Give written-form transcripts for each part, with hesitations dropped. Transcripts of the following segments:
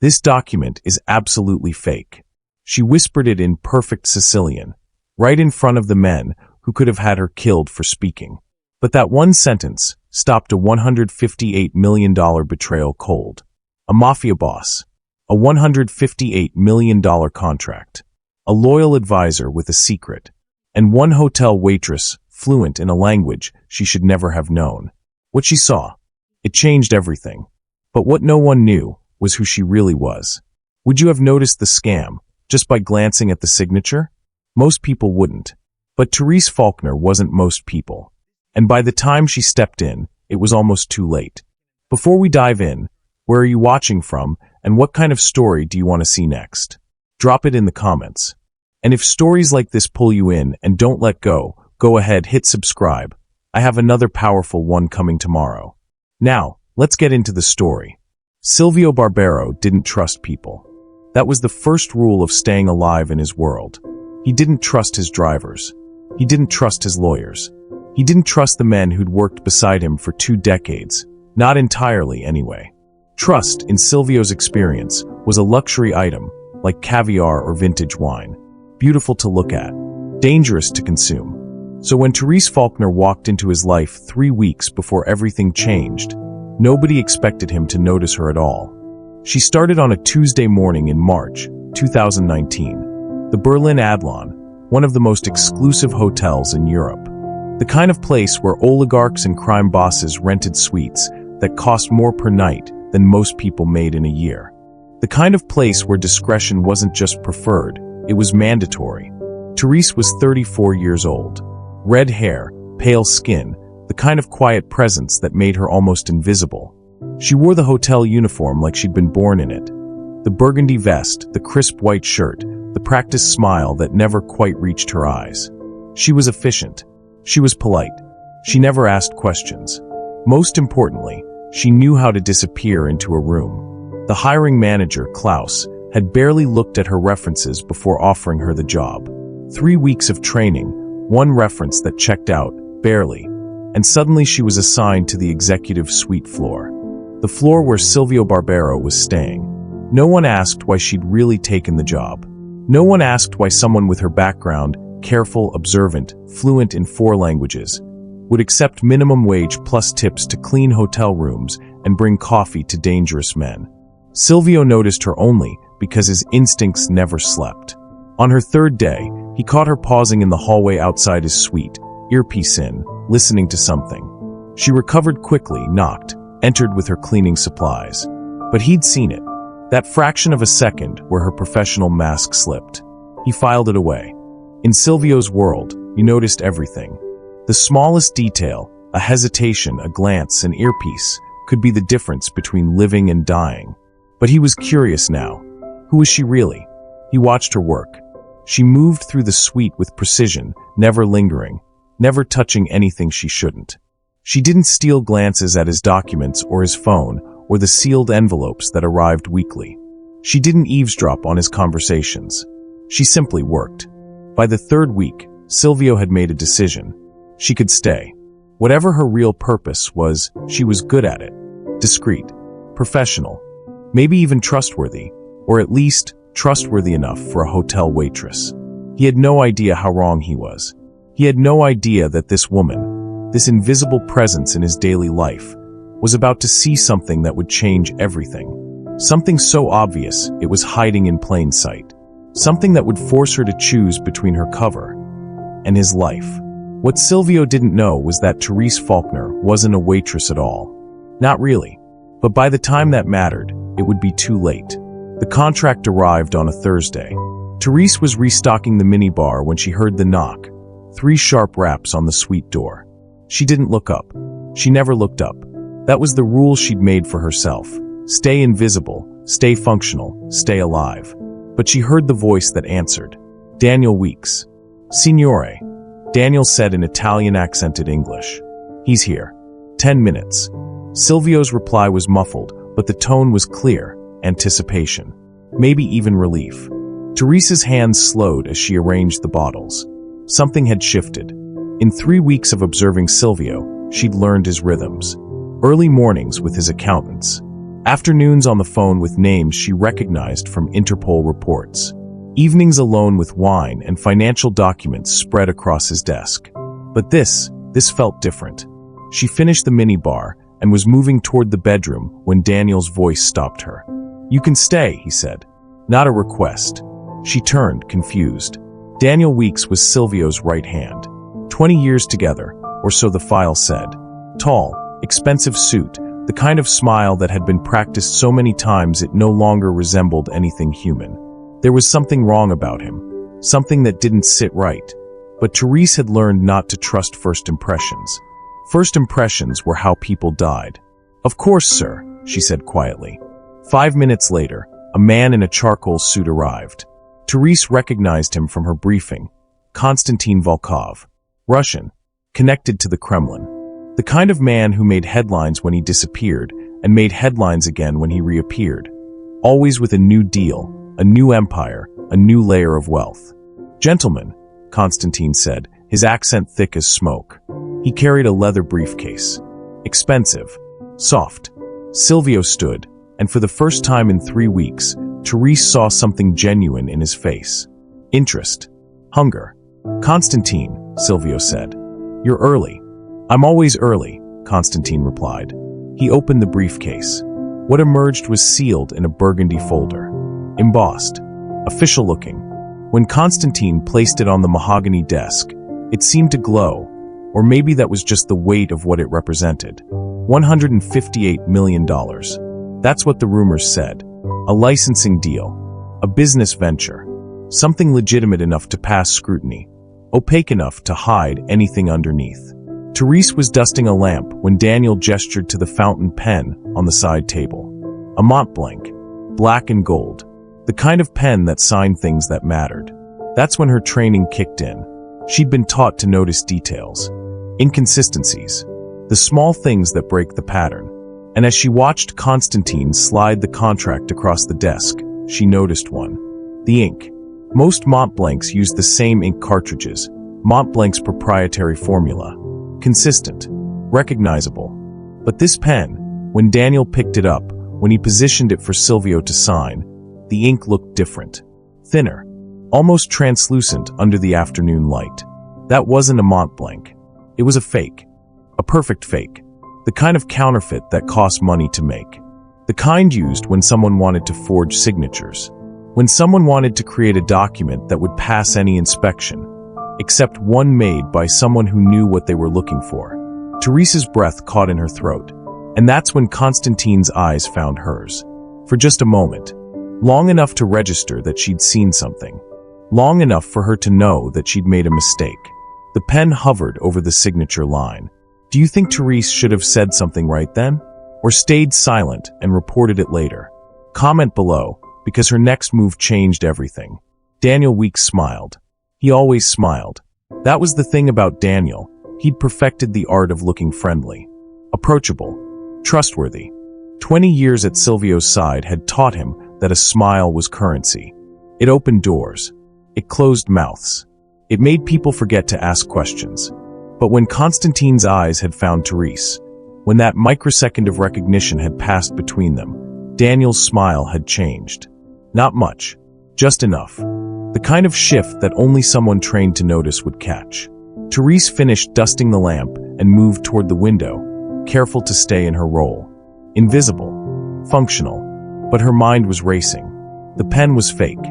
This document is absolutely fake. She whispered it in perfect Sicilian, right in front of the men who could have had her killed for speaking. But that one sentence stopped a $158 million betrayal cold. A mafia boss. A $158 million contract. A loyal advisor with a secret. And one hotel waitress fluent in a language she should never have known. What she saw, it changed everything. But what no one knew was who she really was. Would you have noticed the scam just by glancing at the signature? Most people wouldn't. But Therese Faulkner wasn't most people. And by the time she stepped in, it was almost too late. Before we dive in, where are you watching from, and what kind of story do you want to see next? Drop it in the comments. And if stories like this pull you in and don't let go ahead, hit subscribe. I have another powerful one coming tomorrow. Now, let's get into the story. Silvio Barbero didn't trust people. That was the first rule of staying alive in his world. He didn't trust his drivers. He didn't trust his lawyers. He didn't trust the men who'd worked beside him for 2 decades. Not entirely, anyway. Trust, in Silvio's experience, was a luxury item, like caviar or vintage wine. Beautiful to look at, dangerous to consume. So when Therese Faulkner walked into his life 3 weeks before everything changed, nobody expected him to notice her at all. She started on a Tuesday morning in March 2019. The Berlin Adlon, one of the most exclusive hotels in Europe. The kind of place where oligarchs and crime bosses rented suites that cost more per night than most people made in a year. The kind of place where discretion wasn't just preferred, it was mandatory. Therese was 34 years old. Red hair, pale skin, the kind of quiet presence that made her almost invisible. She wore the hotel uniform like she'd been born in it. The burgundy vest, the crisp white shirt, the practiced smile that never quite reached her eyes. She was efficient. She was polite. She never asked questions. Most importantly, she knew how to disappear into a room. The hiring manager, Klaus, had barely looked at her references before offering her the job. 3 weeks of training, one reference that checked out, barely, and suddenly she was assigned to the executive suite floor. The floor where Silvio Barbero was staying. No one asked why she'd really taken the job. No one asked why someone with her background, careful, observant, fluent in 4 languages, would accept minimum wage plus tips to clean hotel rooms and bring coffee to dangerous men. Silvio noticed her only because his instincts never slept. On her 3rd day, he caught her pausing in the hallway outside his suite, earpiece in, listening to something. She recovered quickly, knocked, entered with her cleaning supplies. But he'd seen it. That fraction of a second where her professional mask slipped. He filed it away. In Silvio's world, you noticed everything. The smallest detail, a hesitation, a glance, an earpiece, could be the difference between living and dying. But he was curious now. Who was she really? He watched her work. She moved through the suite with precision, never lingering, never touching anything she shouldn't. She didn't steal glances at his documents or his phone or the sealed envelopes that arrived weekly. She didn't eavesdrop on his conversations. She simply worked. By the 3rd week, Silvio had made a decision. She could stay. Whatever her real purpose was, she was good at it. Discreet, professional, maybe even trustworthy, or at least trustworthy enough for a hotel waitress. He had no idea how wrong he was. He had no idea that this woman, this invisible presence in his daily life, was about to see something that would change everything. Something so obvious it was hiding in plain sight. Something that would force her to choose between her cover and his life. What Silvio didn't know was that Therese Faulkner wasn't a waitress at all. Not really. But by the time that mattered, it would be too late. The contract arrived on a Thursday. Therese was restocking the minibar when she heard the knock. 3 sharp raps on the suite door. She didn't look up. She never looked up. That was the rule she'd made for herself. Stay invisible, stay functional, stay alive. But she heard the voice that answered. Daniel Weeks. Signore. Daniel said in Italian-accented English. He's here. 10 minutes. Silvio's reply was muffled, but the tone was clear. Anticipation. Maybe even relief. Therese's hands slowed as she arranged the bottles. Something had shifted. In 3 weeks of observing Silvio, she'd learned his rhythms. Early mornings with his accountants. Afternoons on the phone with names she recognized from Interpol reports. Evenings alone with wine and financial documents spread across his desk. But this felt different. She finished the minibar and was moving toward the bedroom when Daniel's voice stopped her. "You can stay," he said. Not a request. She turned, confused. Daniel Weeks was Silvio's right hand. 20 years together, or so the file said. Tall, expensive suit, the kind of smile that had been practiced so many times it no longer resembled anything human. There was something wrong about him, something that didn't sit right. But Therese had learned not to trust first impressions. First impressions were how people died. "Of course, sir," she said quietly. 5 minutes later, a man in a charcoal suit arrived. Therese recognized him from her briefing. Konstantin Volkov. Russian. Connected to the Kremlin. The kind of man who made headlines when he disappeared and made headlines again when he reappeared. Always with a new deal, a new empire, a new layer of wealth. "Gentlemen," Konstantin said, his accent thick as smoke. He carried a leather briefcase. Expensive. Soft. Silvio stood, and for the first time in 3 weeks, Therese saw something genuine in his face. Interest. Hunger. "Konstantin," Silvio said. "You're early." "I'm always early," Konstantin replied. He opened the briefcase. What emerged was sealed in a burgundy folder. Embossed. Official looking. When Konstantin placed it on the mahogany desk, it seemed to glow, or maybe that was just the weight of what it represented. $158 million. That's what the rumors said. A licensing deal. A business venture. Something legitimate enough to pass scrutiny. Opaque enough to hide anything underneath. Therese was dusting a lamp when Daniel gestured to the fountain pen on the side table. A Montblanc. Black and gold. The kind of pen that signed things that mattered. That's when her training kicked in. She'd been taught to notice details. Inconsistencies. The small things that break the pattern. And as she watched Konstantin slide the contract across the desk, she noticed one. The ink. Most Montblancs used the same ink cartridges, Montblanc's proprietary formula. Consistent. Recognizable. But this pen, when Daniel picked it up, when he positioned it for Silvio to sign, the ink looked different. Thinner. Almost translucent under the afternoon light. That wasn't a Montblanc. It was a fake. A perfect fake. The kind of counterfeit that cost money to make. The kind used when someone wanted to forge signatures. When someone wanted to create a document that would pass any inspection. Except one made by someone who knew what they were looking for. Therese's breath caught in her throat. And that's when Konstantin's eyes found hers. For just a moment. Long enough to register that she'd seen something. Long enough for her to know that she'd made a mistake. The pen hovered over the signature line. Do you think Therese should have said something right then? Or stayed silent and reported it later? Comment below, because her next move changed everything. Daniel Weeks smiled. He always smiled. That was the thing about Daniel. He'd perfected the art of looking friendly. Approachable. Trustworthy. 20 years at Silvio's side had taught him that a smile was currency. It opened doors. It closed mouths. It made people forget to ask questions. But when Konstantin's eyes had found Therese, when that microsecond of recognition had passed between them, Daniel's smile had changed. Not much. Just enough. The kind of shift that only someone trained to notice would catch. Therese finished dusting the lamp and moved toward the window, careful to stay in her role. Invisible. Functional. But her mind was racing. The pen was fake.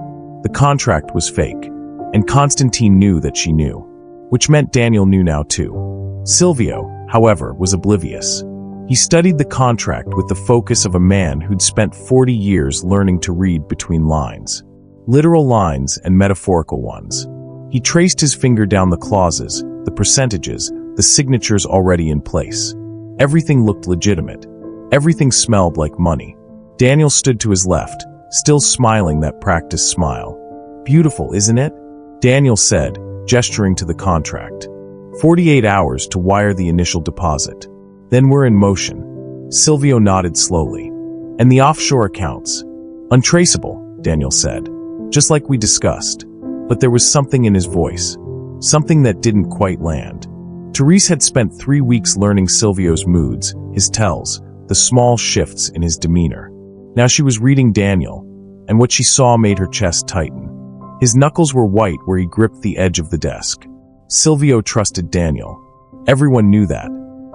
The contract was fake. And Konstantin knew that she knew. Which meant Daniel knew now too. Silvio, however, was oblivious. He studied the contract with the focus of a man who'd spent 40 years learning to read between lines. Literal lines and metaphorical ones. He traced his finger down the clauses, the percentages, the signatures already in place. Everything looked legitimate. Everything smelled like money. Daniel stood to his left, still smiling that practiced smile. Beautiful, isn't it? Daniel said, gesturing to the contract. 48 hours to wire the initial deposit. Then we're in motion. Silvio nodded slowly. And the offshore accounts? Untraceable, Daniel said. Just like we discussed. But there was something in his voice. Something that didn't quite land. Therese had spent 3 weeks learning Silvio's moods, his tells, the small shifts in his demeanor. Now she was reading Daniel, and what she saw made her chest tighten. His knuckles were white where he gripped the edge of the desk. Silvio trusted Daniel. Everyone knew that.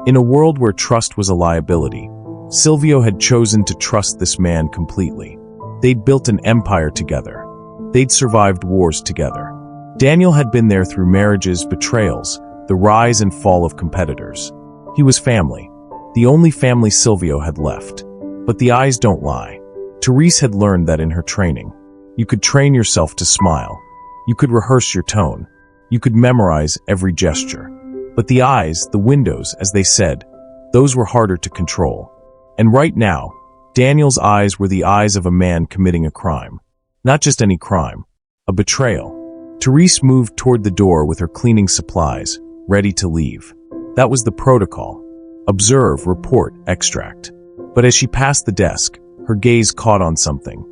In a world where trust was a liability, Silvio had chosen to trust this man completely. They'd built an empire together. They'd survived wars together. Daniel had been there through marriages, betrayals, the rise and fall of competitors. He was family. The only family Silvio had left. But the eyes don't lie. Therese had learned that in her training. You could train yourself to smile. You could rehearse your tone. You could memorize every gesture. But the eyes, the windows, as they said, those were harder to control. And right now, Daniel's eyes were the eyes of a man committing a crime. Not just any crime. A betrayal. Therese moved toward the door with her cleaning supplies, ready to leave. That was the protocol. Observe, report, extract. But as she passed the desk, her gaze caught on something.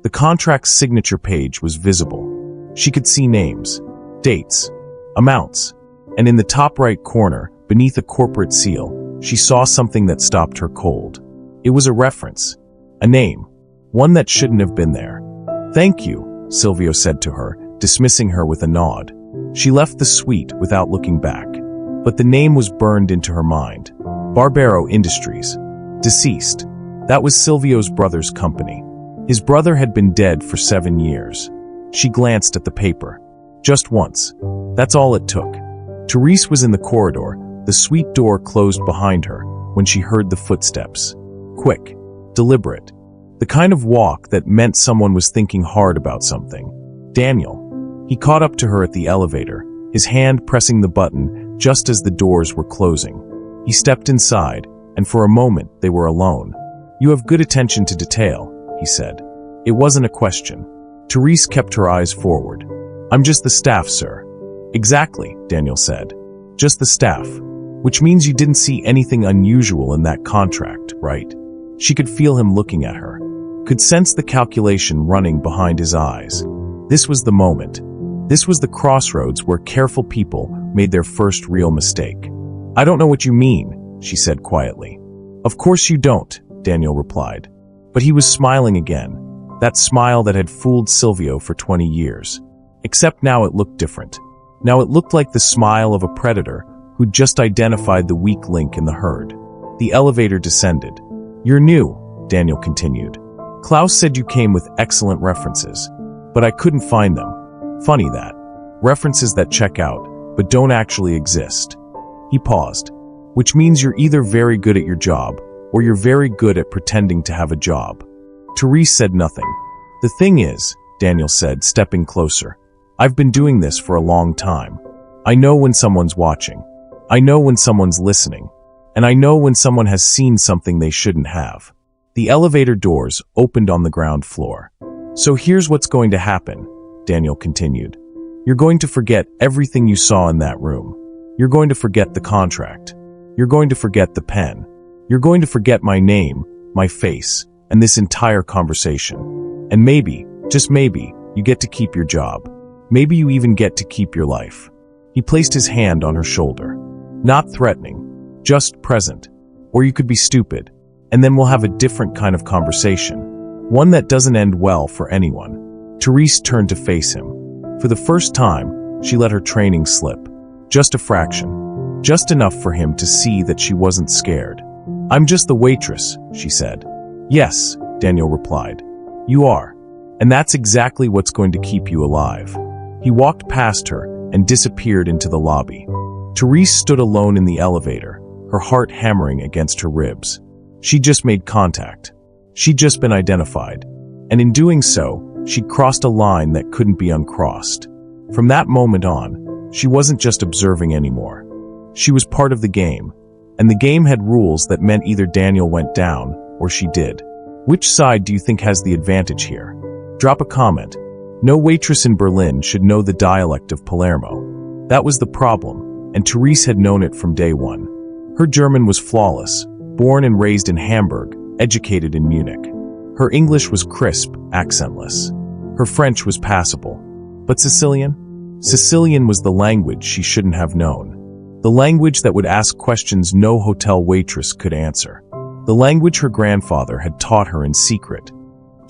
The contract's signature page was visible. She could see names, dates, amounts, and in the top right corner, beneath a corporate seal, she saw something that stopped her cold. It was a reference, a name, one that shouldn't have been there. "Thank you," Silvio said to her, dismissing her with a nod. She left the suite without looking back. But the name was burned into her mind. Barbero Industries. Deceased. That was Silvio's brother's company. His brother had been dead for 7 years. She glanced at the paper. Just once. That's all it took. Therese was in the corridor, the suite door closed behind her, when she heard the footsteps. Quick. Deliberate. The kind of walk that meant someone was thinking hard about something. Daniel. He caught up to her at the elevator, his hand pressing the button just as the doors were closing. He stepped inside, and for a moment they were alone. "You have good attention to detail," he said. It wasn't a question. Therese kept her eyes forward. "I'm just the staff, sir." "Exactly," Daniel said. "Just the staff. Which means you didn't see anything unusual in that contract, right?" She could feel him looking at her. Could sense the calculation running behind his eyes. This was the moment. This was the crossroads where careful people made their first real mistake. "I don't know what you mean," she said quietly. "Of course you don't," Daniel replied. But he was smiling again, that smile that had fooled Silvio for 20 years. Except now it looked different. Now it looked like the smile of a predator who'd just identified the weak link in the herd. The elevator descended. "You're new," Daniel continued. "Klaus said you came with excellent references, but I couldn't find them. Funny that. References that check out, but don't actually exist." He paused. "Which means you're either very good at your job, or you're very good at pretending to have a job." Therese said nothing. "The thing is," Daniel said, stepping closer, "I've been doing this for a long time. I know when someone's watching. I know when someone's listening. And I know when someone has seen something they shouldn't have." The elevator doors opened on the ground floor. "So here's what's going to happen," Daniel continued. "You're going to forget everything you saw in that room. You're going to forget the contract. You're going to forget the pen. You're going to forget my name, my face, and this entire conversation. And maybe, just maybe, you get to keep your job. Maybe you even get to keep your life." He placed his hand on her shoulder. Not threatening, just present. "Or you could be stupid, and then we'll have a different kind of conversation. One that doesn't end well for anyone." Therese turned to face him. For the first time, she let her training slip. Just a fraction. Just enough for him to see that she wasn't scared. "I'm just the waitress," she said. "Yes," Daniel replied. "You are. And that's exactly what's going to keep you alive." He walked past her and disappeared into the lobby. Therese stood alone in the elevator, her heart hammering against her ribs. She'd just made contact. She'd just been identified. And in doing so, she'd crossed a line that couldn't be uncrossed. From that moment on, she wasn't just observing anymore. She was part of the game. And the game had rules that meant either Daniel went down, or she did. Which side do you think has the advantage here? Drop a comment. No waitress in Berlin should know the dialect of Palermo. That was the problem, and Therese had known it from day one. Her German was flawless, born and raised in Hamburg, educated in Munich. Her English was crisp, accentless. Her French was passable. But Sicilian? Sicilian was the language she shouldn't have known. The language that would ask questions no hotel waitress could answer. the language her grandfather had taught her in secret.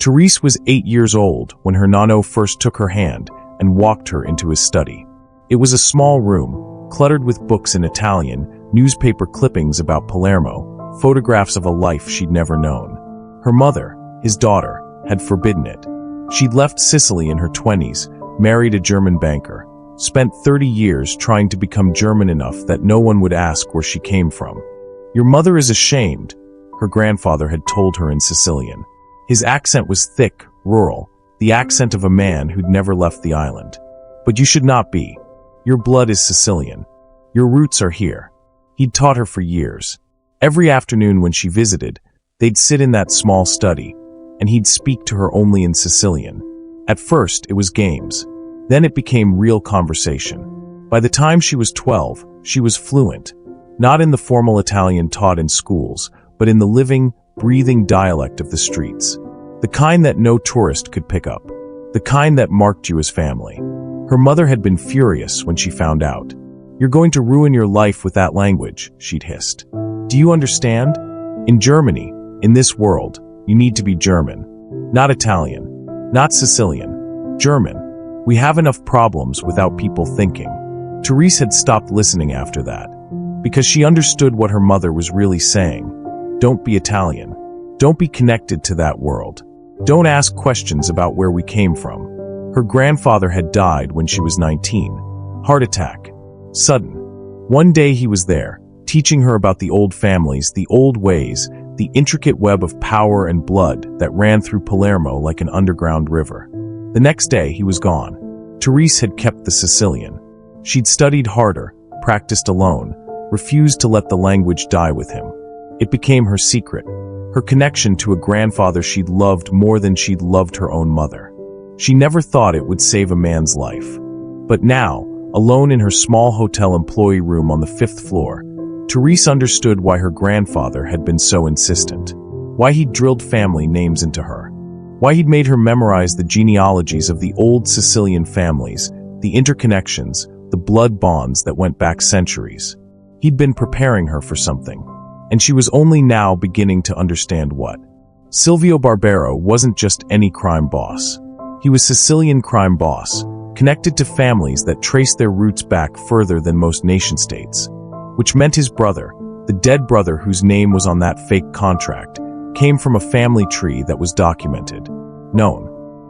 Therese was 8 years old when her nonno first took her hand and walked her into his study. It was a small room, cluttered with books in Italian, newspaper clippings about Palermo, photographs of a life she'd never known. Her mother, his daughter, had forbidden it. She'd left Sicily in her 20s, married a German banker, spent 30 years trying to become German enough that no one would ask where she came from. "Your mother is ashamed," her grandfather had told her in Sicilian. His accent was thick, rural, the accent of a man who'd never left the island. "But you should not be. Your blood is Sicilian. Your roots are here." He'd taught her for years. Every afternoon when she visited, they'd sit in that small study, and he'd speak to her only in Sicilian. At first, it was games. Then it became real conversation. By the time she was 12, she was fluent, not in the formal Italian taught in schools, but in the living, breathing dialect of the streets. The kind that no tourist could pick up. The kind that marked you as family. Her mother had been furious when she found out. "You're going to ruin your life with that language," she'd hissed. "Do you understand? In Germany, in this world, you need to be German. Not Italian. Not Sicilian. German. We have enough problems without people thinking." Therese had stopped listening after that, because she understood what her mother was really saying. Don't be Italian. Don't be connected to that world. Don't ask questions about where we came from. Her grandfather had died when she was 19. Heart attack. Sudden. One day he was there, teaching her about the old families, the old ways, the intricate web of power and blood that ran through Palermo like an underground river. The next day he was gone. Therese had kept the Sicilian. She'd studied harder, practiced alone, refused to let the language die with him. It became her secret, her connection to a grandfather she'd loved more than she'd loved her own mother. She never thought it would save a man's life. But now, alone in her small hotel employee room on the 5th floor, Therese understood why her grandfather had been so insistent, why he'd drilled family names into her, why he'd made her memorize the genealogies of the old Sicilian families, the interconnections, the blood bonds that went back centuries. He'd been preparing her for something, and she was only now beginning to understand what. Silvio Barbero wasn't just any crime boss. He was Sicilian crime boss, connected to families that traced their roots back further than most nation-states. Which meant his brother, the dead brother whose name was on that fake contract, came from a family tree that was documented, known.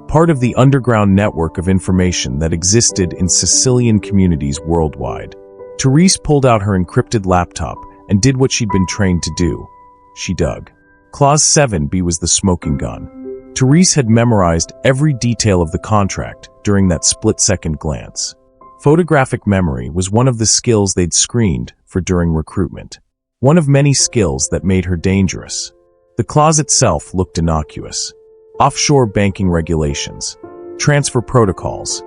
Part of the underground network of information that existed in Sicilian communities worldwide. Therese pulled out her encrypted laptop and did what she'd been trained to do. She dug. Clause 7B was the smoking gun. Therese had memorized every detail of the contract during that split-second glance. Photographic memory was one of the skills they'd screened for during recruitment. One of many skills that made her dangerous. The clause itself looked innocuous. Offshore banking regulations. Transfer protocols.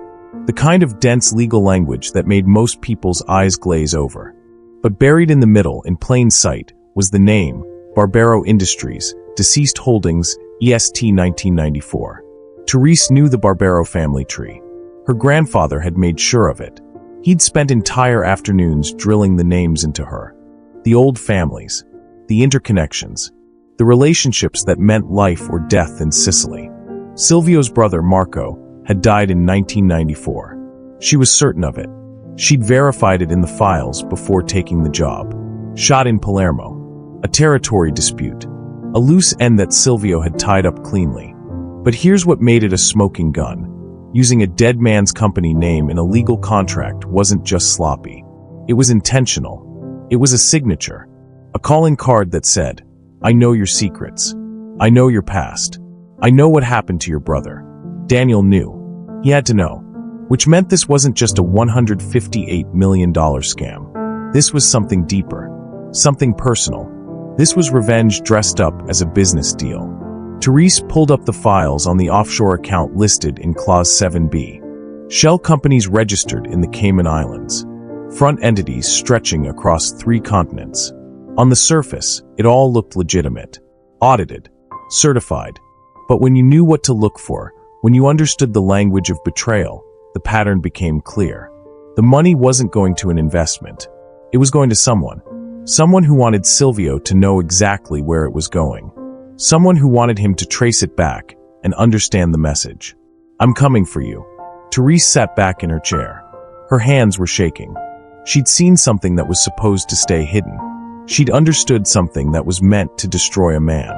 The kind of dense legal language that made most people's eyes glaze over. But buried in the middle, in plain sight, was the name, Barbero Industries, Deceased Holdings, EST 1994. Therese knew the Barbero family tree. Her grandfather had made sure of it. He'd spent entire afternoons drilling the names into her. The old families. The interconnections. The relationships that meant life or death in Sicily. Silvio's brother, Marco, had died in 1994. She was certain of it. She'd verified it in the files before taking the job. Shot in Palermo. A territory dispute. A loose end that Silvio had tied up cleanly. But here's what made it a smoking gun. Using a dead man's company name in a legal contract wasn't just sloppy. It was intentional. It was a signature. A calling card that said, "I know your secrets. I know your past. I know what happened to your brother." Daniel knew. He had to know. Which meant this wasn't just a $158 million scam. This was something deeper. Something personal. This was revenge dressed up as a business deal. Therese pulled up the files on the offshore account listed in Clause 7B. Shell companies registered in the Cayman Islands. Front entities stretching across 3 continents. On the surface, it all looked legitimate. Audited. Certified. But when you knew what to look for, when you understood the language of betrayal, the pattern became clear. The money wasn't going to an investment. It was going to someone. Someone who wanted Silvio to know exactly where it was going. Someone who wanted him to trace it back and understand the message. "I'm coming for you." Therese sat back in her chair. Her hands were shaking. She'd seen something that was supposed to stay hidden. She'd understood something that was meant to destroy a man.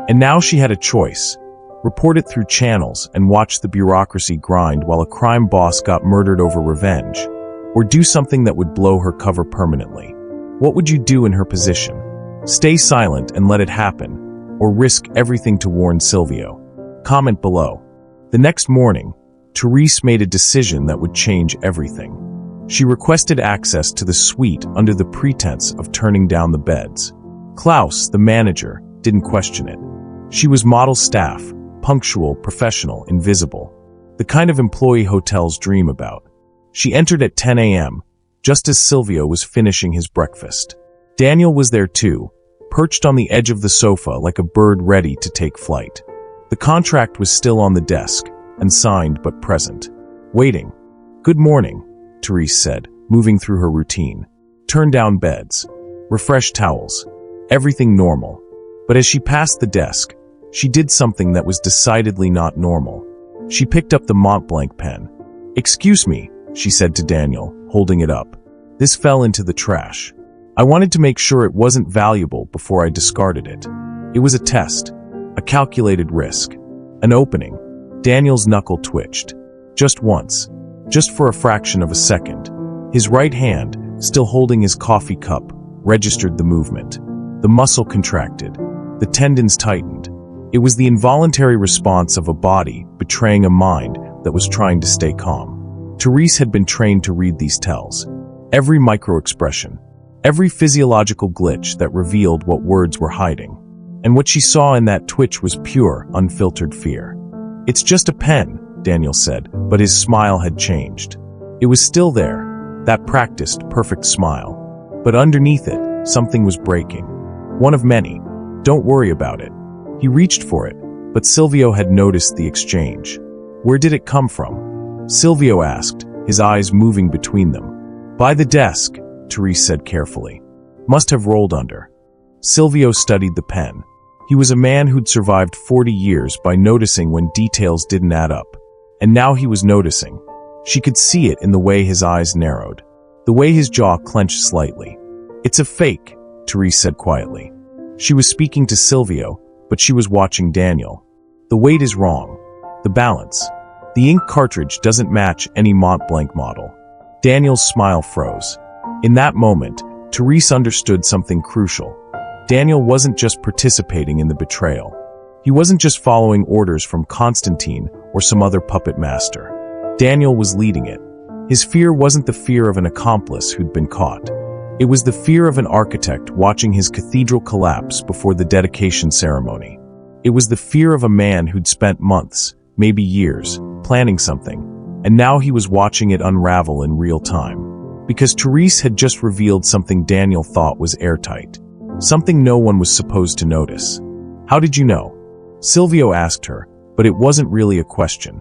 And now she had a choice. Report it through channels and watch the bureaucracy grind while a crime boss got murdered over revenge, or do something that would blow her cover permanently. What would you do in her position? Stay silent and let it happen, or risk everything to warn Silvio? Comment below. The next morning, Therese made a decision that would change everything. She requested access to the suite under the pretense of turning down the beds. Klaus, the manager, didn't question it. She was model staff, punctual, professional, invisible. The kind of employee hotels dream about. She entered at 10 a.m., just as Silvio was finishing his breakfast. Daniel was there too, perched on the edge of the sofa like a bird ready to take flight. The contract was still on the desk, unsigned but present. Waiting. "Good morning," Therese said, moving through her routine. Turn down beds. Refresh towels. Everything normal. But as she passed the desk, she did something that was decidedly not normal. She picked up the Mont Blanc pen. "Excuse me," she said to Daniel, holding it up. "This fell into the trash. I wanted to make sure it wasn't valuable before I discarded it. It was a test, a calculated risk, an opening." Daniel's knuckle twitched. Just once. Just for a fraction of a second. His right hand, still holding his coffee cup, registered the movement. The muscle contracted. The tendons tightened. It was the involuntary response of a body betraying a mind that was trying to stay calm. Therese had been trained to read these tells. Every micro-expression. Every physiological glitch that revealed what words were hiding. And what she saw in that twitch was pure, unfiltered fear. "It's just a pen," Daniel said, but his smile had changed. It was still there, that practiced, perfect smile. But underneath it, something was breaking. One of many. "Don't worry about it." He reached for it, but Silvio had noticed the exchange. "Where did it come from?" Silvio asked, his eyes moving between them. "By the desk," Therese said carefully. "Must have rolled under." Silvio studied the pen. He was a man who'd survived 40 years by noticing when details didn't add up. And now he was noticing. She could see it in the way his eyes narrowed, the way his jaw clenched slightly. "It's a fake," Therese said quietly. She was speaking to Silvio, but she was watching Daniel. "The weight is wrong. The balance. The ink cartridge doesn't match any Mont Blanc model." Daniel's smile froze. In that moment, Therese understood something crucial. Daniel wasn't just participating in the betrayal. He wasn't just following orders from Constantine or some other puppet master. Daniel was leading it. His fear wasn't the fear of an accomplice who'd been caught. It was the fear of an architect watching his cathedral collapse before the dedication ceremony. It was the fear of a man who'd spent months, maybe years, planning something, and now he was watching it unravel in real time. Because Therese had just revealed something Daniel thought was airtight. Something no one was supposed to notice. "How did you know?" Silvio asked her, but it wasn't really a question.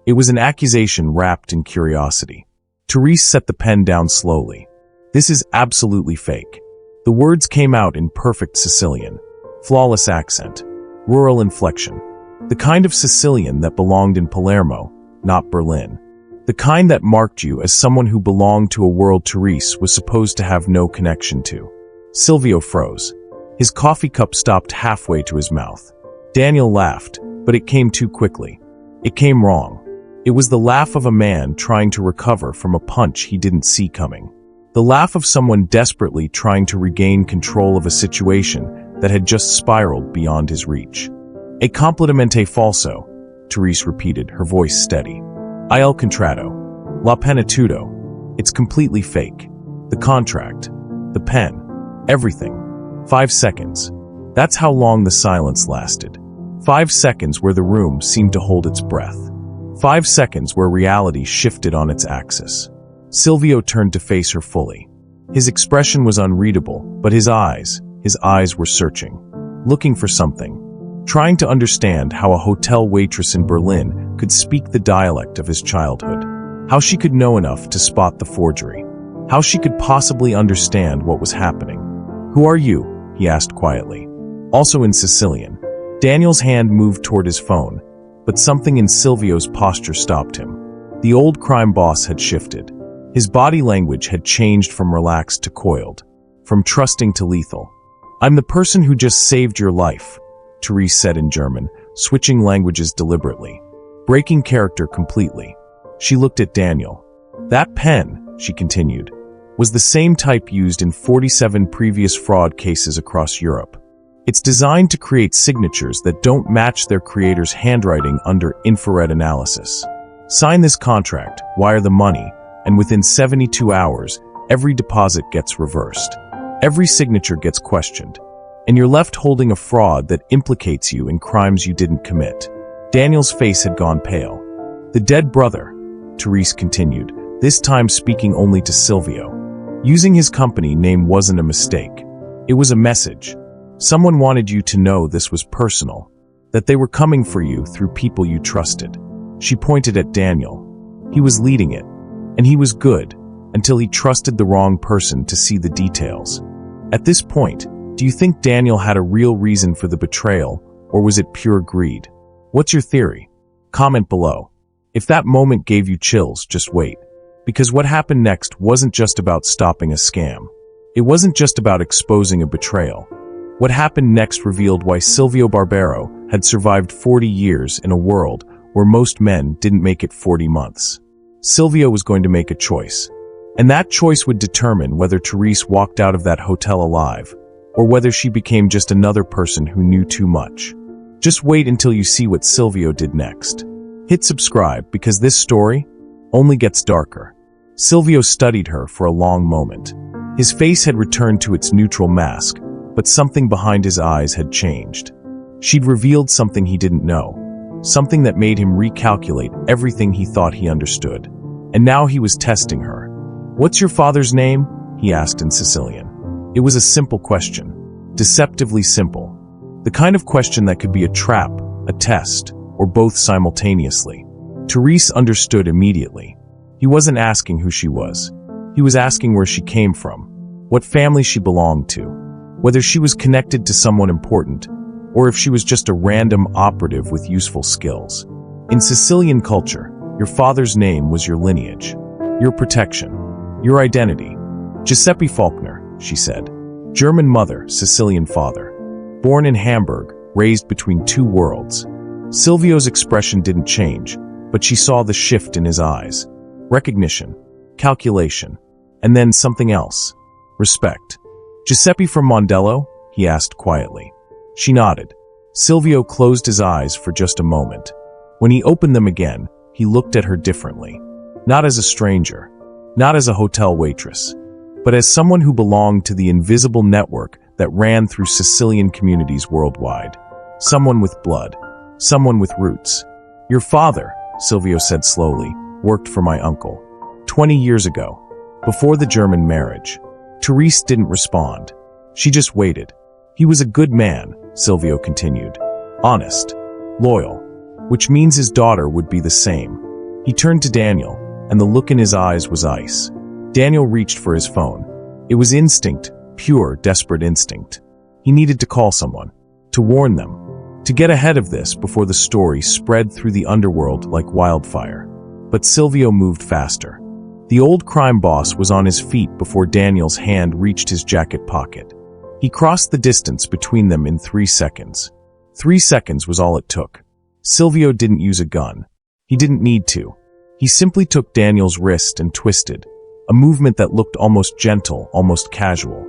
It was an accusation wrapped in curiosity. Therese set the pen down slowly. "This is absolutely fake." The words came out in perfect Sicilian. Flawless accent. Rural inflection. The kind of Sicilian that belonged in Palermo, not Berlin. The kind that marked you as someone who belonged to a world Therese was supposed to have no connection to. Silvio froze. His coffee cup stopped halfway to his mouth. Daniel laughed, but it came too quickly. It came wrong. It was the laugh of a man trying to recover from a punch he didn't see coming. The laugh of someone desperately trying to regain control of a situation that had just spiraled beyond his reach. "A completamente falso," Therese repeated, her voice steady. "Il contratto. La pena tutto. It's completely fake. The contract. The pen. Everything. 5 seconds. That's how long the silence lasted. 5 seconds where the room seemed to hold its breath. 5 seconds where reality shifted on its axis. Silvio turned to face her fully. His expression was unreadable, but his eyes were searching. Looking for something. Trying to understand how a hotel waitress in Berlin could speak the dialect of his childhood. How she could know enough to spot the forgery. How she could possibly understand what was happening. "Who are you?" he asked quietly. Also in Sicilian. Daniel's hand moved toward his phone, but something in Silvio's posture stopped him. The old crime boss had shifted. His body language had changed from relaxed to coiled, from trusting to lethal. "I'm the person who just saved your life," Therese said in German, switching languages deliberately, breaking character completely. She looked at Daniel. "That pen," she continued, "was the same type used in 47 previous fraud cases across Europe. It's designed to create signatures that don't match their creator's handwriting under infrared analysis. Sign this contract, wire the money, and within 72 hours, every deposit gets reversed. Every signature gets questioned, and you're left holding a fraud that implicates you in crimes you didn't commit." Daniel's face had gone pale. "The dead brother," Therese continued, this time speaking only to Silvio. "Using his company name wasn't a mistake. It was a message. Someone wanted you to know this was personal, that they were coming for you through people you trusted." She pointed at Daniel. He was leading it, and he was good, until he trusted the wrong person to see the details. At this point, do you think Daniel had a real reason for the betrayal, or was it pure greed? What's your theory? Comment below. If that moment gave you chills, just wait. Because what happened next wasn't just about stopping a scam. It wasn't just about exposing a betrayal. What happened next revealed why Silvio Barbero had survived 40 years in a world where most men didn't make it 40 months. Silvio was going to make a choice. And that choice would determine whether Therese walked out of that hotel alive, or whether she became just another person who knew too much. Just wait until you see what Silvio did next. Hit subscribe because this story only gets darker. Silvio studied her for a long moment. His face had returned to its neutral mask, but something behind his eyes had changed. She'd revealed something he didn't know, something that made him recalculate everything he thought he understood. And now he was testing her. "What's your father's name?" he asked in Sicilian. It was a simple question, deceptively simple. The kind of question that could be a trap, a test, or both simultaneously. Therese understood immediately. He wasn't asking who she was. He was asking where she came from, what family she belonged to, whether she was connected to someone important, or if she was just a random operative with useful skills. In Sicilian culture, your father's name was your lineage, your protection, your identity. "Giuseppe Faulkner," she said. German mother, Sicilian father. Born in Hamburg, raised between two worlds. Silvio's expression didn't change, but she saw the shift in his eyes. Recognition, calculation, and then something else. Respect. "Giuseppe from Mondello?" he asked quietly. She nodded. Silvio closed his eyes for just a moment. When he opened them again, he looked at her differently. Not as a stranger, not as a hotel waitress, but as someone who belonged to the invisible network that ran through Sicilian communities worldwide. Someone with blood, someone with roots. "Your father," Silvio said slowly, "worked for my uncle. 20 years ago, before the German marriage." Therese didn't respond. She just waited. "He was a good man," Silvio continued. "Honest, loyal, which means his daughter would be the same." He turned to Daniel, and the look in his eyes was ice. Daniel reached for his phone. It was instinct, pure, desperate instinct. He needed to call someone, to warn them, to get ahead of this before the story spread through the underworld like wildfire. But Silvio moved faster. The old crime boss was on his feet before Daniel's hand reached his jacket pocket. He crossed the distance between them in 3 seconds. 3 seconds was all it took. Silvio didn't use a gun. He didn't need to. He simply took Daniel's wrist and twisted, a movement that looked almost gentle, almost casual.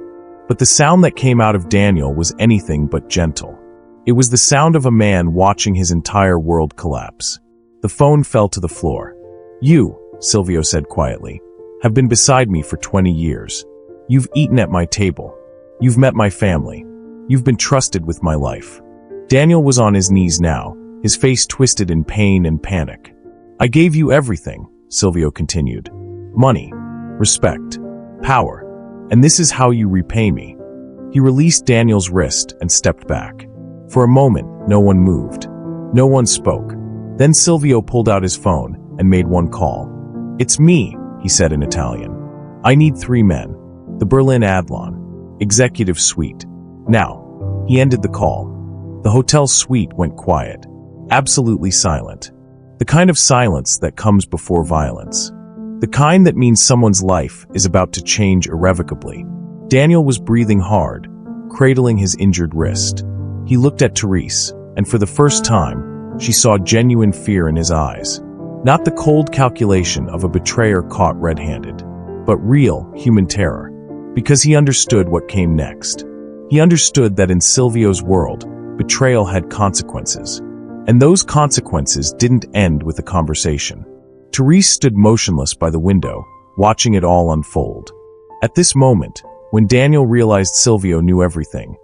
But the sound that came out of Daniel was anything but gentle. It was the sound of a man watching his entire world collapse. The phone fell to the floor. "You," Silvio said quietly, "have been beside me for 20 years. You've eaten at my table. You've met my family. You've been trusted with my life." Daniel was on his knees now, his face twisted in pain and panic. "I gave you everything," Silvio continued. "Money, respect, power, and this is how you repay me." He released Daniel's wrist and stepped back. For a moment, no one moved. No one spoke. Then Silvio pulled out his phone and made one call. "It's me," he said in Italian. "I need 3 men. The Berlin Adlon. executive suite. Now, he ended the call. The hotel suite went quiet, absolutely silent. The kind of silence that comes before violence. The kind that means someone's life is about to change irrevocably. Daniel was breathing hard, cradling his injured wrist. He looked at Therese, and for the first time, she saw genuine fear in his eyes. Not the cold calculation of a betrayer caught red-handed, but real human terror. Because he understood what came next. He understood that in Silvio's world, betrayal had consequences. And those consequences didn't end with a conversation. Therese stood motionless by the window, watching it all unfold. At this moment, when Daniel realized Silvio knew everything,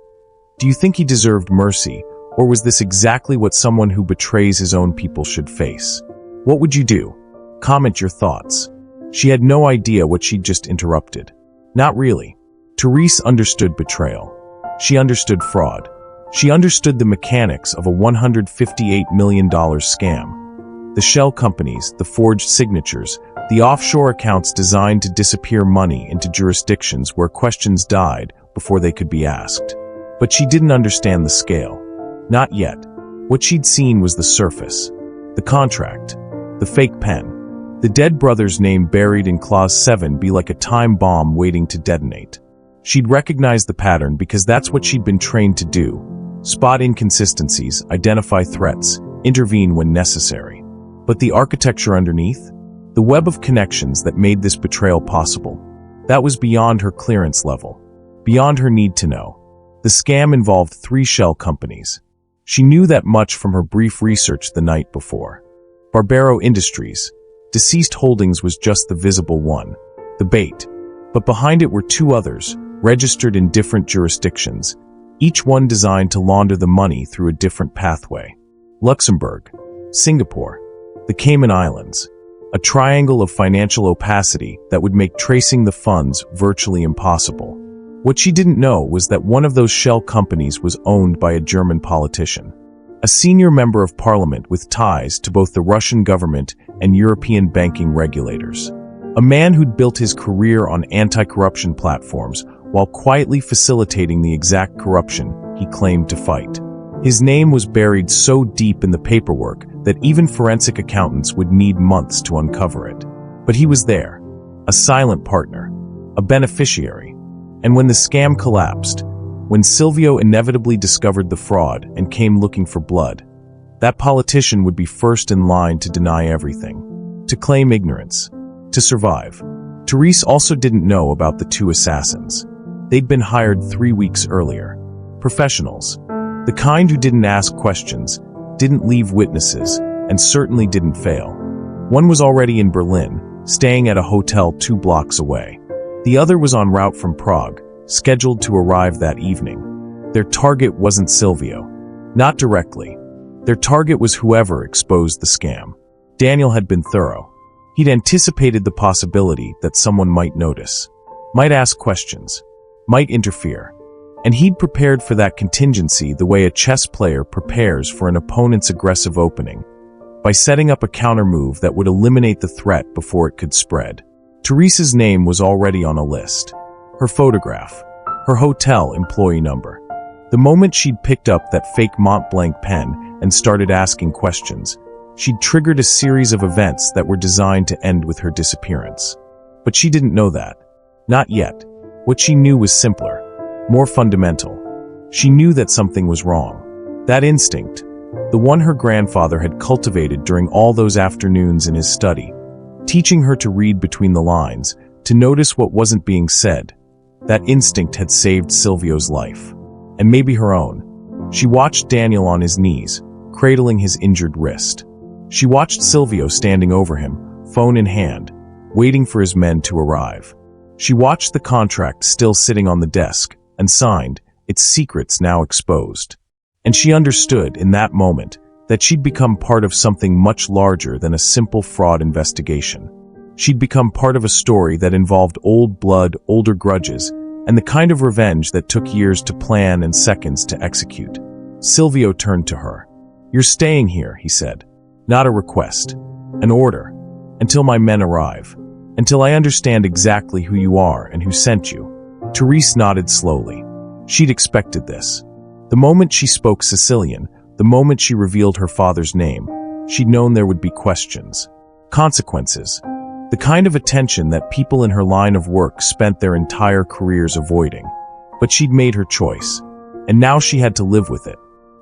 do you think he deserved mercy, or was this exactly what someone who betrays his own people should face? What would you do? Comment your thoughts. She had no idea what she'd just interrupted. Not really. Therese understood betrayal. She understood fraud. She understood the mechanics of a $158 million scam. The shell companies, the forged signatures, the offshore accounts designed to disappear money into jurisdictions where questions died before they could be asked. But she didn't understand the scale. Not yet. What she'd seen was the surface. The contract. The fake pen. The dead brother's name buried in Clause 7 be like a time bomb waiting to detonate. She'd recognized the pattern because that's what she'd been trained to do. Spot inconsistencies, identify threats, intervene when necessary. But the architecture underneath? The web of connections that made this betrayal possible. That was beyond her clearance level. Beyond her need to know. The scam involved 3 shell companies. She knew that much from her brief research the night before. Barbero Industries. Deceased Holdings was just the visible one. The bait. But behind it were 2 others, registered in different jurisdictions, each one designed to launder the money through a different pathway. Luxembourg, Singapore, the Cayman Islands, a triangle of financial opacity that would make tracing the funds virtually impossible. What she didn't know was that one of those shell companies was owned by a German politician, a senior member of parliament with ties to both the Russian government and European banking regulators. A man who'd built his career on anti-corruption platforms while quietly facilitating the exact corruption he claimed to fight. His name was buried so deep in the paperwork that even forensic accountants would need months to uncover it. But he was there, a silent partner, a beneficiary. And when the scam collapsed, when Silvio inevitably discovered the fraud and came looking for blood, that politician would be first in line to deny everything, to claim ignorance, to survive. Therese also didn't know about the 2 assassins. They'd been hired 3 weeks earlier. Professionals. The kind who didn't ask questions, didn't leave witnesses, and certainly didn't fail. One was already in Berlin, staying at a hotel 2 blocks away. The other was en route from Prague, scheduled to arrive that evening. Their target wasn't Silvio. Not directly. Their target was whoever exposed the scam. Daniel had been thorough. He'd anticipated the possibility that someone might notice, might ask questions, might interfere. And he'd prepared for that contingency the way a chess player prepares for an opponent's aggressive opening, by setting up a counter-move that would eliminate the threat before it could spread. Therese's name was already on a list. Her photograph, her hotel employee number. The moment she'd picked up that fake Mont Blanc pen and started asking questions, she'd triggered a series of events that were designed to end with her disappearance. But she didn't know that. Not yet. What she knew was simpler, more fundamental. She knew that something was wrong. That instinct, the one her grandfather had cultivated during all those afternoons in his study, teaching her to read between the lines, to notice what wasn't being said. That instinct had saved Silvio's life. And maybe her own. She watched Daniel on his knees, cradling his injured wrist. She watched Silvio standing over him, phone in hand, waiting for his men to arrive. She watched the contract still sitting on the desk, and signed, its secrets now exposed. And she understood in that moment that she'd become part of something much larger than a simple fraud investigation. She'd become part of a story that involved old blood, older grudges, and the kind of revenge that took years to plan and seconds to execute. Silvio turned to her. "You're staying here," he said. "Not a request. An order. Until my men arrive. Until I understand exactly who you are and who sent you." Therese nodded slowly. She'd expected this. The moment she spoke Sicilian, the moment she revealed her father's name, she'd known there would be questions. Consequences. The kind of attention that people in her line of work spent their entire careers avoiding. But she'd made her choice. And now she had to live with it.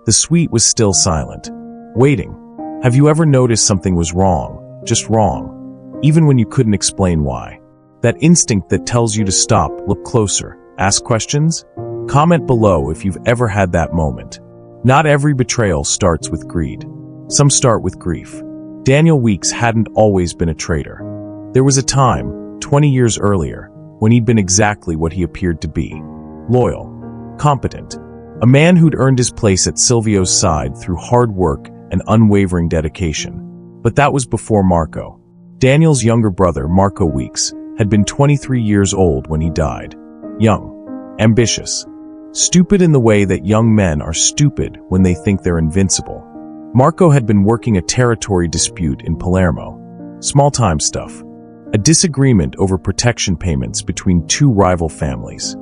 The suite was still silent. Waiting. Have you ever noticed something was wrong? Just wrong. Even when you couldn't explain why. That instinct that tells you to stop, look closer, ask questions? Comment below if you've ever had that moment. Not every betrayal starts with greed. Some start with grief. Daniel Weeks hadn't always been a traitor. There was a time, 20 years earlier, when he'd been exactly what he appeared to be. Loyal. Competent. A man who'd earned his place at Silvio's side through hard work and unwavering dedication. But that was before Marco. Daniel's younger brother, Marco Weeks, had been 23 years old when he died. Young. Ambitious. Stupid in the way that young men are stupid when they think they're invincible. Marco had been working a territory dispute in Palermo. Small-time stuff. A disagreement over protection payments between two rival families.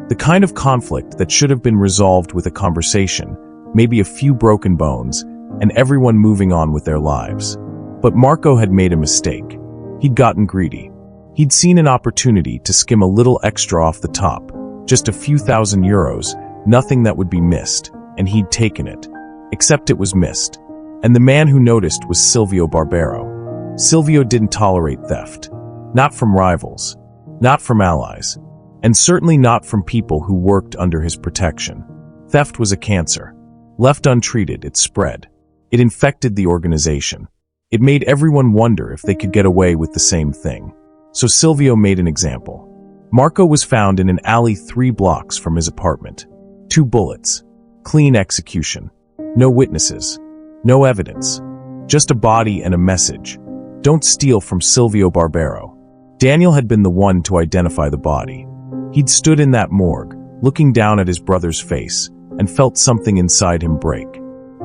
The kind of conflict that should have been resolved with a conversation, maybe a few broken bones, and everyone moving on with their lives. But Marco had made a mistake. He'd gotten greedy. He'd seen an opportunity to skim a little extra off the top, just a few €1,000, nothing that would be missed, and he'd taken it. Except it was missed. And the man who noticed was Silvio Barbero. Silvio didn't tolerate theft. Not from rivals. Not from allies. And certainly not from people who worked under his protection. Theft was a cancer. Left untreated, it spread. It infected the organization. It made everyone wonder if they could get away with the same thing. So Silvio made an example. Marco was found in an alley 3 blocks from his apartment. 2 bullets. Clean execution. No witnesses. No evidence. Just a body and a message. Don't steal from Silvio Barbero. Daniel had been the one to identify the body. He'd stood in that morgue, looking down at his brother's face, and felt something inside him break.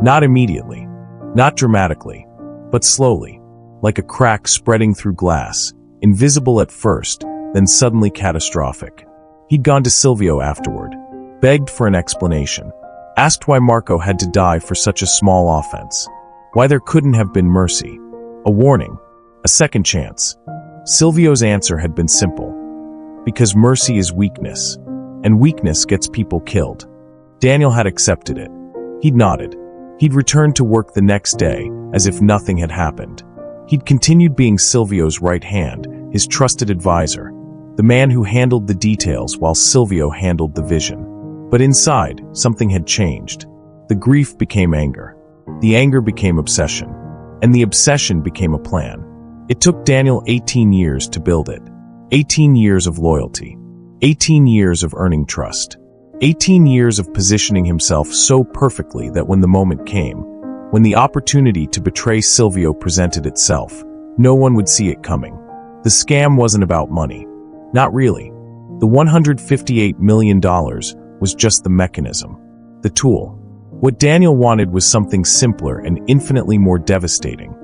Not immediately. Not dramatically. But slowly. Like a crack spreading through glass. Invisible at first, then suddenly catastrophic. He'd gone to Silvio afterward. Begged for an explanation. Asked why Marco had to die for such a small offense. Why there couldn't have been mercy. A warning. A second chance. Silvio's answer had been simple. Because mercy is weakness. And weakness gets people killed. Daniel had accepted it. He'd nodded. He'd returned to work the next day, as if nothing had happened. He'd continued being Silvio's right hand, his trusted advisor. The man who handled the details while Silvio handled the vision. But inside, something had changed. The grief became anger. The anger became obsession. And the obsession became a plan. It took Daniel 18 years to build it. 18 years of loyalty. 18 years of earning trust. 18 years of positioning himself so perfectly that when the moment came, when the opportunity to betray Silvio presented itself, no one would see it coming. The scam wasn't about money. Not really. The $158 million was just the mechanism. The tool. What Daniel wanted was something simpler and infinitely more devastating.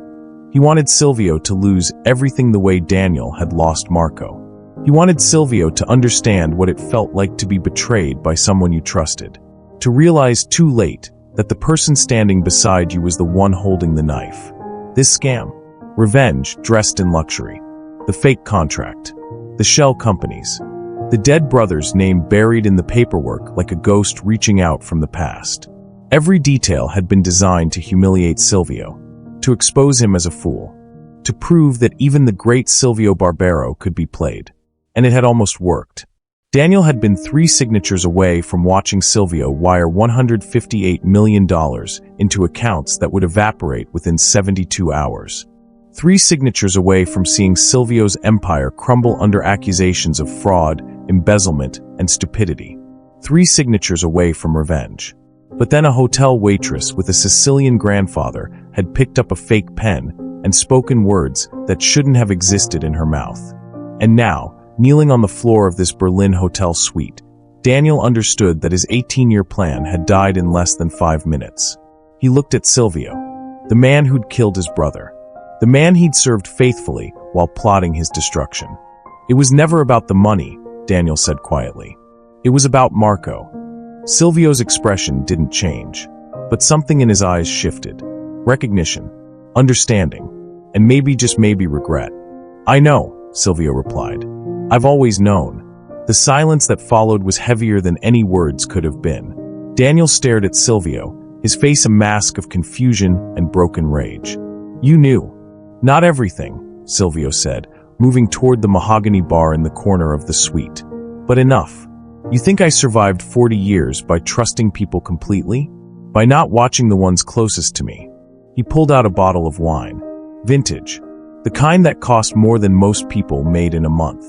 He wanted Silvio to lose everything the way Daniel had lost Marco. He wanted Silvio to understand what it felt like to be betrayed by someone you trusted. To realize too late that the person standing beside you was the one holding the knife. This scam. Revenge dressed in luxury. The fake contract. The shell companies. The dead brother's name buried in the paperwork like a ghost reaching out from the past. Every detail had been designed to humiliate Silvio. To expose him as a fool. To prove that even the great Silvio Barbero could be played. And it had almost worked. Daniel had been 3 signatures away from watching Silvio wire $158 million into accounts that would evaporate within 72 hours. 3 signatures away from seeing Silvio's empire crumble under accusations of fraud, embezzlement, and stupidity. 3 signatures away from revenge. But then a hotel waitress with a Sicilian grandfather had picked up a fake pen and spoken words that shouldn't have existed in her mouth. And now, kneeling on the floor of this Berlin hotel suite, Daniel understood that his 18-year plan had died in less than 5 minutes. He looked at Silvio, the man who'd killed his brother, the man he'd served faithfully while plotting his destruction. It was never about the money, Daniel said quietly. It was about Marco. Silvio's expression didn't change, but something in his eyes shifted. Recognition, understanding, and maybe, just maybe, regret. "I know," Silvio replied. "I've always known." The silence that followed was heavier than any words could have been. Daniel stared at Silvio, his face a mask of confusion and broken rage. "You knew." "Not everything," Silvio said, moving toward the mahogany bar in the corner of the suite. "But enough. You think I survived 40 years by trusting people completely? By not watching the ones closest to me?" He pulled out a bottle of wine. Vintage. The kind that cost more than most people made in a month.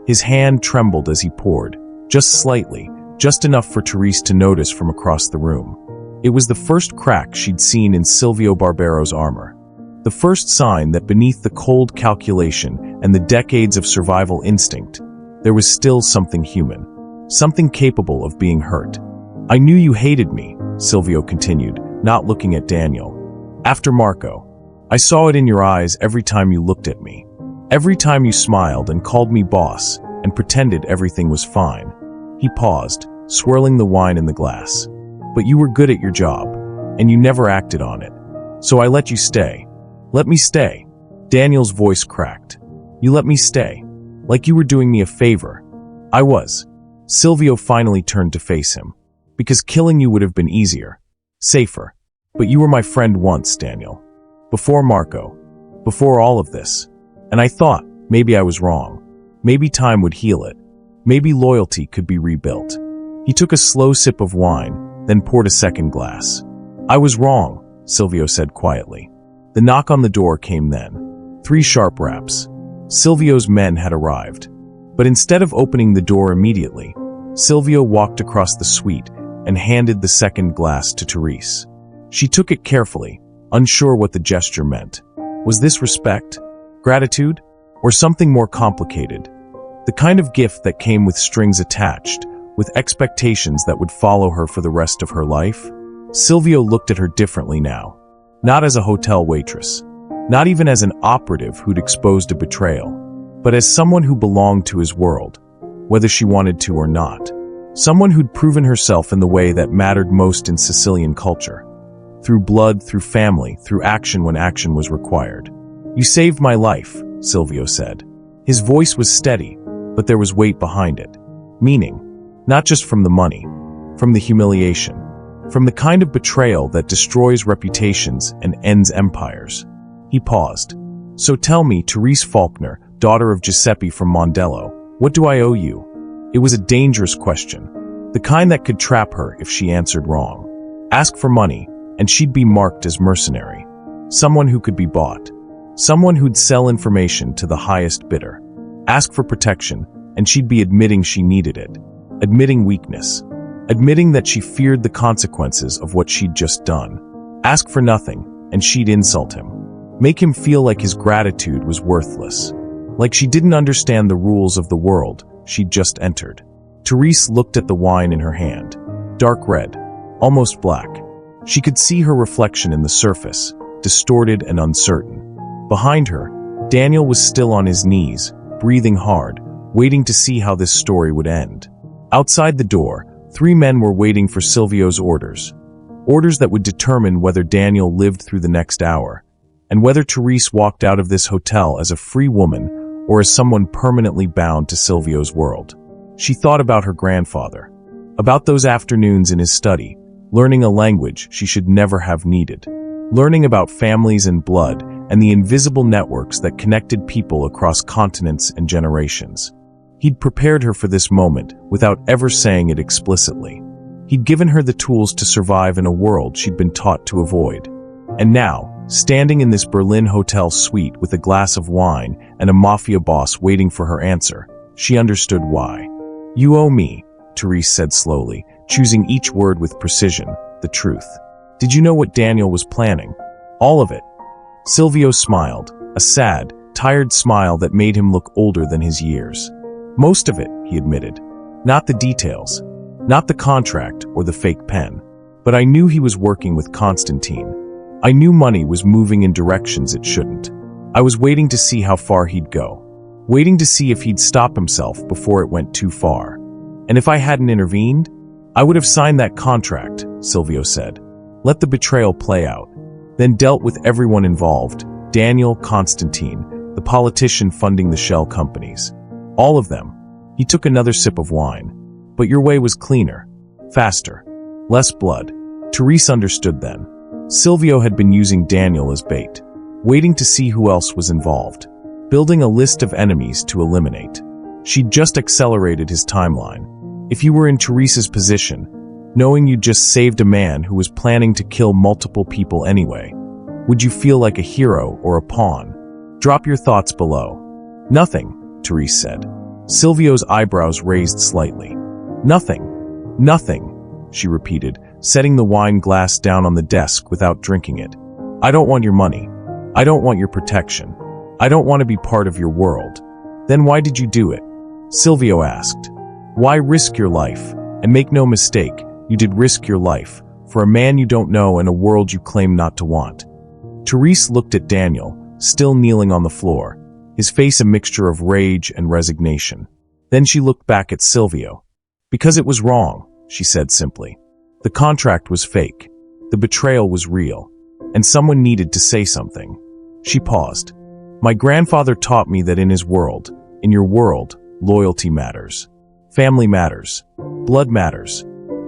His hand trembled as he poured, just slightly, just enough for Therese to notice from across the room. It was the first crack she'd seen in Silvio Barbero's armor. The first sign that beneath the cold calculation and the decades of survival instinct, there was still something human, something capable of being hurt. "I knew you hated me," Silvio continued, not looking at Daniel. "After Marco. I saw it in your eyes every time you looked at me. Every time you smiled and called me boss and pretended everything was fine." He paused, swirling the wine in the glass. "But you were good at your job, and you never acted on it. So I let you stay. Let me stay." Daniel's voice cracked. "You let me stay. Like you were doing me a favor." "I was." Silvio finally turned to face him. "Because killing you would have been easier. Safer. But you were my friend once, Daniel. Before Marco. Before all of this. And I thought, maybe I was wrong. Maybe time would heal it. Maybe loyalty could be rebuilt." He took a slow sip of wine, then poured a second glass. "I was wrong," Silvio said quietly. The knock on the door came then. 3 sharp raps. Silvio's men had arrived. But instead of opening the door immediately, Silvio walked across the suite and handed the second glass to Therese. She took it carefully, unsure what the gesture meant. Was this respect? Gratitude? Or something more complicated? The kind of gift that came with strings attached, with expectations that would follow her for the rest of her life? Silvio looked at her differently now. Not as a hotel waitress. Not even as an operative who'd exposed a betrayal. But as someone who belonged to his world, whether she wanted to or not. Someone who'd proven herself in the way that mattered most in Sicilian culture. Through blood, through family, through action when action was required. "You saved my life," Silvio said. His voice was steady, but there was weight behind it. Meaning. Not just from the money. From the humiliation. From the kind of betrayal that destroys reputations and ends empires. He paused. "So tell me, Therese Faulkner, daughter of Giuseppe from Mondello, what do I owe you?" It was a dangerous question. The kind that could trap her if she answered wrong. Ask for money, and she'd be marked as mercenary. Someone who could be bought. Someone who'd sell information to the highest bidder. Ask for protection, and she'd be admitting she needed it. Admitting weakness. Admitting that she feared the consequences of what she'd just done. Ask for nothing, and she'd insult him. Make him feel like his gratitude was worthless. Like she didn't understand the rules of the world she'd just entered. Therese looked at the wine in her hand. Dark red. Almost black. She could see her reflection in the surface, distorted and uncertain. Behind her, Daniel was still on his knees, breathing hard, waiting to see how this story would end. Outside the door, 3 men were waiting for Silvio's orders. Orders that would determine whether Daniel lived through the next hour, and whether Therese walked out of this hotel as a free woman or as someone permanently bound to Silvio's world. She thought about her grandfather, about those afternoons in his study, learning a language she should never have needed, learning about families and blood and the invisible networks that connected people across continents and generations. He'd prepared her for this moment without ever saying it explicitly. He'd given her the tools to survive in a world she'd been taught to avoid. And now, standing in this Berlin hotel suite with a glass of wine and a Mafia boss waiting for her answer, she understood why. "You owe me," Therese said slowly, choosing each word with precision, "the truth. Did you know what Daniel was planning? All of it." Silvio smiled, a sad, tired smile that made him look older than his years. "Most of it," he admitted. "Not the details. Not the contract or the fake pen. But I knew he was working with Constantine. I knew money was moving in directions it shouldn't. I was waiting to see how far he'd go. Waiting to see if he'd stop himself before it went too far. And if I hadn't intervened, I would have signed that contract, Silvio said. Let the betrayal play out. Then dealt with everyone involved, Daniel, Constantine, the politician funding the shell companies. All of them. He took another sip of wine. But your way was cleaner, faster, less blood. Therese understood then. Silvio had been using Daniel as bait, waiting to see who else was involved, building a list of enemies to eliminate. She'd just accelerated his timeline. If you were in Therese's position, knowing you just saved a man who was planning to kill multiple people anyway, would you feel like a hero or a pawn? Drop your thoughts below. Nothing, Therese said. Silvio's eyebrows raised slightly. Nothing. Nothing, she repeated, setting the wine glass down on the desk without drinking it. I don't want your money. I don't want your protection. I don't want to be part of your world. Then why did you do it? Silvio asked. Why risk your life? And make no mistake, you did risk your life, for a man you don't know and a world you claim not to want. Therese looked at Daniel, still kneeling on the floor, his face a mixture of rage and resignation. Then she looked back at Silvio. Because it was wrong, she said simply. The contract was fake. The betrayal was real. And someone needed to say something. She paused. My grandfather taught me that in his world, in your world, loyalty matters. Family matters. Blood matters.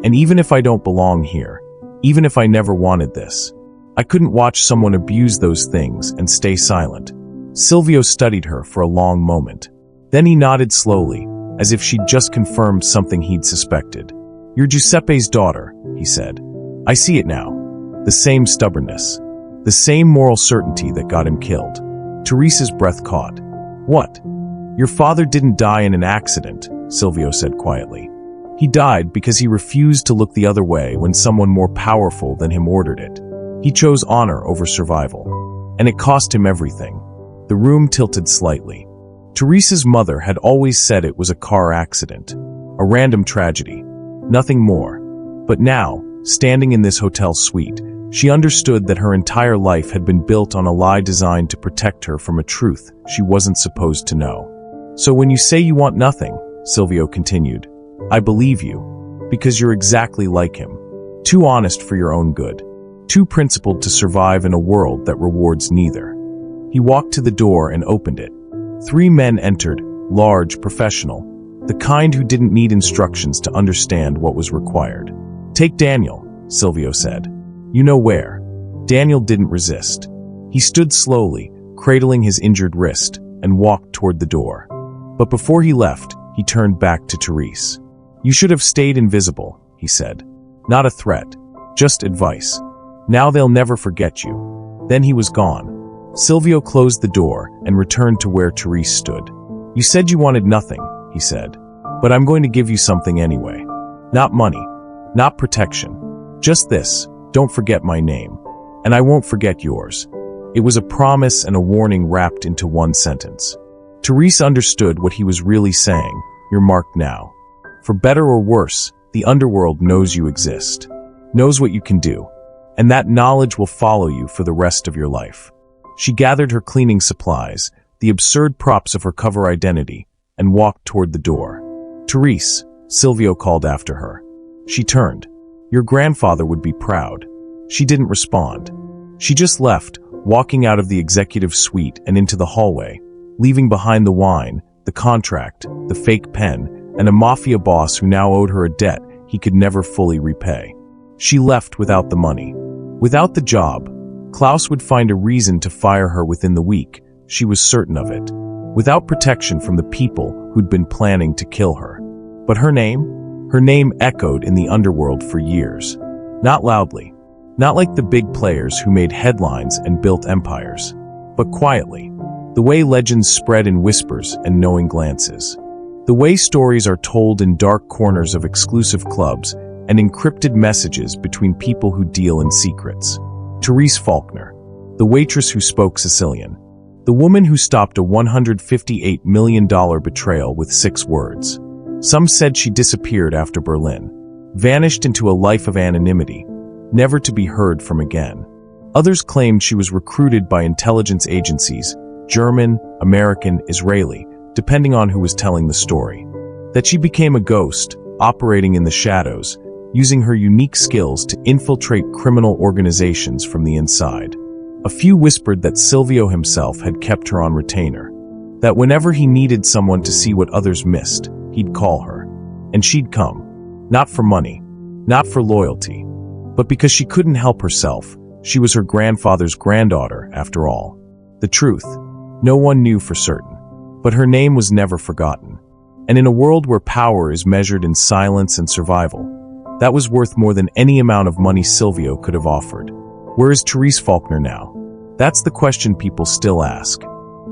And even if I don't belong here, even if I never wanted this, I couldn't watch someone abuse those things and stay silent. Silvio studied her for a long moment. Then he nodded slowly, as if she'd just confirmed something he'd suspected. You're Giuseppe's daughter, he said. I see it now. The same stubbornness. The same moral certainty that got him killed. Therese's breath caught. What? Your father didn't die in an accident, Silvio said quietly. He died because he refused to look the other way when someone more powerful than him ordered it. He chose honor over survival. And it cost him everything. The room tilted slightly. Therese's mother had always said it was a car accident. A random tragedy. Nothing more. But now, standing in this hotel suite, she understood that her entire life had been built on a lie designed to protect her from a truth she wasn't supposed to know. So when you say you want nothing, Silvio continued, I believe you, because you're exactly like him. Too honest for your own good. Too principled to survive in a world that rewards neither. He walked to the door and opened it. 3 men entered, large, professional, the kind who didn't need instructions to understand what was required. Take Daniel, Silvio said. You know where. Daniel didn't resist. He stood slowly, cradling his injured wrist, and walked toward the door. But before he left, he turned back to Therese. You should have stayed invisible, he said. Not a threat, just advice. Now they'll never forget you. Then he was gone. Silvio closed the door and returned to where Therese stood. You said you wanted nothing, he said. But I'm going to give you something anyway. Not money, not protection. Just this, don't forget my name. And I won't forget yours. It was a promise and a warning wrapped into one sentence. Therese understood what he was really saying. You're marked now. For better or worse, the underworld knows you exist. Knows what you can do. And that knowledge will follow you for the rest of your life. She gathered her cleaning supplies, the absurd props of her cover identity, and walked toward the door. Therese, Silvio called after her. She turned. Your grandfather would be proud. She didn't respond. She just left, walking out of the executive suite and into the hallway, leaving behind the wine, the contract, the fake pen, and a mafia boss who now owed her a debt he could never fully repay. She left without the money. Without the job, Klaus would find a reason to fire her within the week, she was certain of it. Without protection from the people who'd been planning to kill her. But her name? Her name echoed in the underworld for years. Not loudly. Not like the big players who made headlines and built empires. But quietly. The way legends spread in whispers and knowing glances. The way stories are told in dark corners of exclusive clubs and encrypted messages between people who deal in secrets. Therese Faulkner, the waitress who spoke Sicilian. The woman who stopped a $158 million betrayal with 6 words. Some said she disappeared after Berlin, vanished into a life of anonymity, never to be heard from again. Others claimed she was recruited by intelligence agencies, German, American, Israeli, depending on who was telling the story. That she became a ghost, operating in the shadows, using her unique skills to infiltrate criminal organizations from the inside. A few whispered that Silvio himself had kept her on retainer, that whenever he needed someone to see what others missed, he'd call her. And she'd come. Not for money, not for loyalty, but because she couldn't help herself. She was her grandfather's granddaughter, after all. The truth, no one knew for certain, but her name was never forgotten. And in a world where power is measured in silence and survival, that was worth more than any amount of money Silvio could have offered. Where is Therese Faulkner now? That's the question people still ask.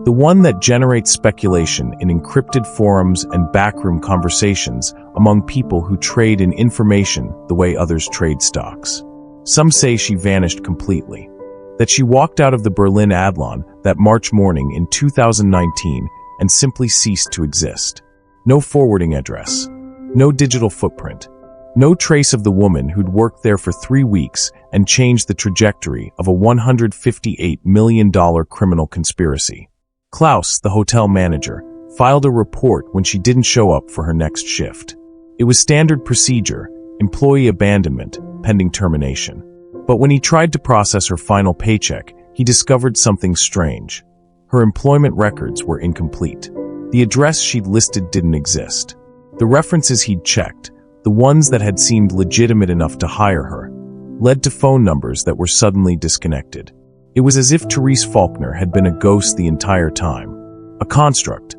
The one that generates speculation in encrypted forums and backroom conversations among people who trade in information the way others trade stocks. Some say she vanished completely, that she walked out of the Berlin Adlon that March morning in 2019 and simply ceased to exist. No forwarding address, no digital footprint, no trace of the woman who'd worked there for 3 weeks and changed the trajectory of a $158 million criminal conspiracy. Klaus, the hotel manager, filed a report when she didn't show up for her next shift. It was standard procedure, employee abandonment, pending termination. But when he tried to process her final paycheck, he discovered something strange. Her employment records were incomplete. The address she'd listed didn't exist. The references he'd checked, the ones that had seemed legitimate enough to hire her, led to phone numbers that were suddenly disconnected. It was as if Therese Faulkner had been a ghost the entire time. A construct.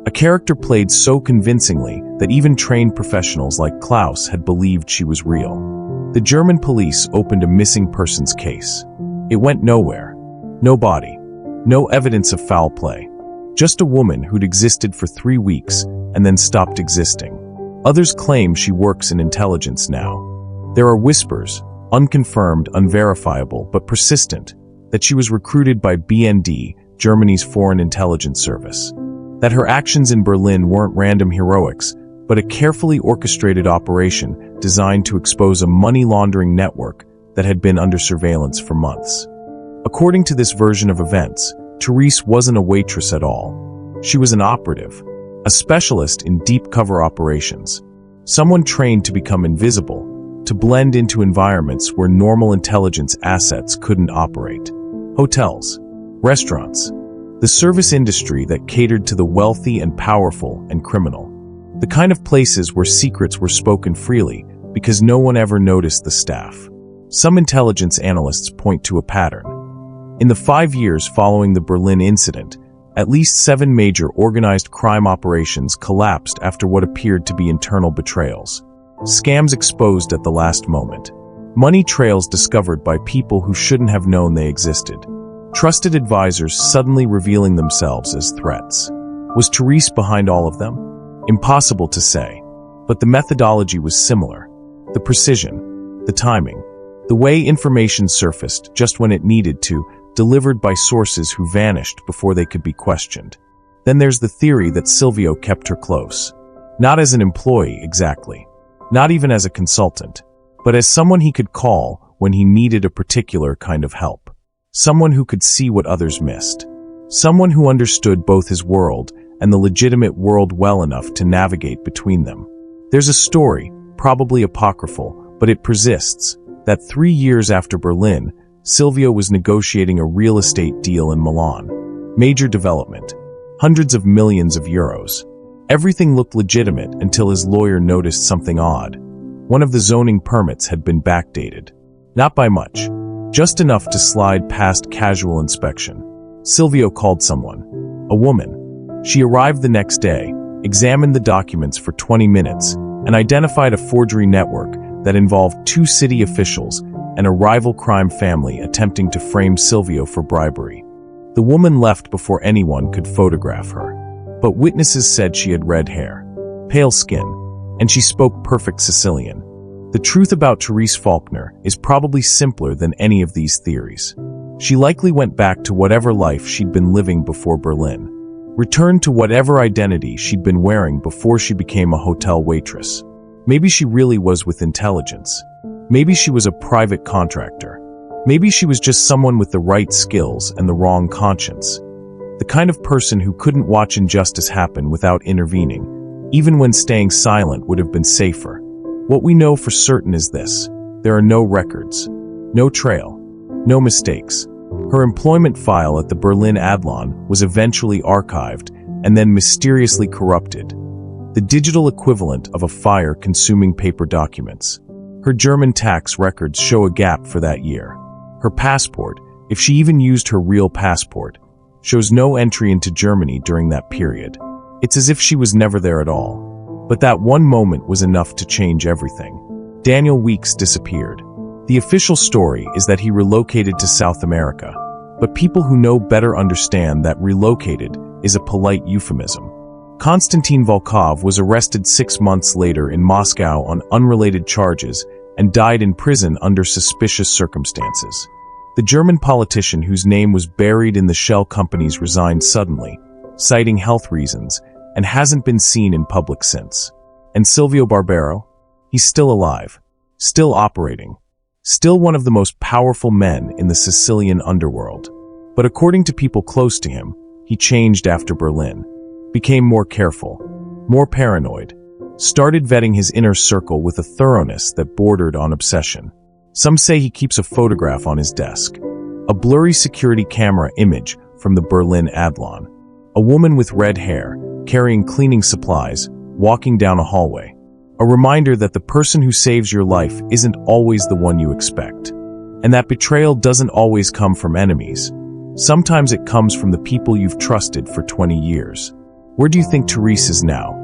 A character played so convincingly that even trained professionals like Klaus had believed she was real. The German police opened a missing persons case. It went nowhere. No body. No evidence of foul play. Just a woman who'd existed for 3 weeks and then stopped existing. Others claim she works in intelligence now. There are whispers, unconfirmed, unverifiable, but persistent, that she was recruited by BND, Germany's foreign intelligence service. That her actions in Berlin weren't random heroics, but a carefully orchestrated operation designed to expose a money laundering network that had been under surveillance for months. According to this version of events, Therese wasn't a waitress at all. She was an operative, a specialist in deep cover operations, someone trained to become invisible, to blend into environments where normal intelligence assets couldn't operate. Hotels, restaurants, the service industry that catered to the wealthy and powerful and criminal. The kind of places where secrets were spoken freely because no one ever noticed the staff. Some intelligence analysts point to a pattern. In the 5 years following the Berlin incident, at least 7 major organized crime operations collapsed after what appeared to be internal betrayals. Scams exposed at the last moment. Money trails discovered by people who shouldn't have known they existed. Trusted advisors suddenly revealing themselves as threats. Was Therese behind all of them? Impossible to say. But the methodology was similar. The precision, the timing, the way information surfaced just when it needed to, delivered by sources who vanished before they could be questioned. Then there's the theory that Silvio kept her close. Not as an employee, exactly. Not even as a consultant. But as someone he could call when he needed a particular kind of help. Someone who could see what others missed. Someone who understood both his world and the legitimate world well enough to navigate between them. There's a story, probably apocryphal, but it persists, that 3 years after Berlin, Silvio was negotiating a real estate deal in Milan. Major development. Hundreds of millions of euros. Everything looked legitimate until his lawyer noticed something odd. One of the zoning permits had been backdated. Not by much. Just enough to slide past casual inspection. Silvio called someone. A woman. She arrived the next day, examined the documents for 20 minutes, and identified a forgery network that involved 2 city officials and a rival crime family attempting to frame Silvio for bribery. The woman left before anyone could photograph her. But witnesses said she had red hair, pale skin, and she spoke perfect Sicilian. The truth about Therese Faulkner is probably simpler than any of these theories. She likely went back to whatever life she'd been living before Berlin. Returned to whatever identity she'd been wearing before she became a hotel waitress. Maybe she really was with intelligence. Maybe she was a private contractor. Maybe she was just someone with the right skills and the wrong conscience. The kind of person who couldn't watch injustice happen without intervening, even when staying silent would have been safer. What we know for certain is this: there are no records, no trail, no mistakes. Her employment file at the Berlin Adlon was eventually archived and then mysteriously corrupted, the digital equivalent of a fire consuming paper documents. Her German tax records show a gap for that year. Her passport, if she even used her real passport, shows no entry into Germany during that period. It's as if she was never there at all. But that one moment was enough to change everything. Daniel Weeks disappeared. The official story is that he relocated to South America, but people who know better understand that relocated is a polite euphemism. Konstantin Volkov was arrested 6 months later in Moscow on unrelated charges and died in prison under suspicious circumstances. The German politician whose name was buried in the shell companies resigned suddenly, citing health reasons, and hasn't been seen in public since. And Silvio Barbero? He's still alive, still operating, still one of the most powerful men in the Sicilian underworld. But according to people close to him, he changed after Berlin, became more careful, more paranoid, started vetting his inner circle with a thoroughness that bordered on obsession. Some say he keeps a photograph on his desk, a blurry security camera image from the Berlin Adlon, a woman with red hair, carrying cleaning supplies, walking down a hallway, a reminder that the person who saves your life isn't always the one you expect, and that betrayal doesn't always come from enemies. Sometimes it comes from the people you've trusted for 20 years. Where do you think Therese is now?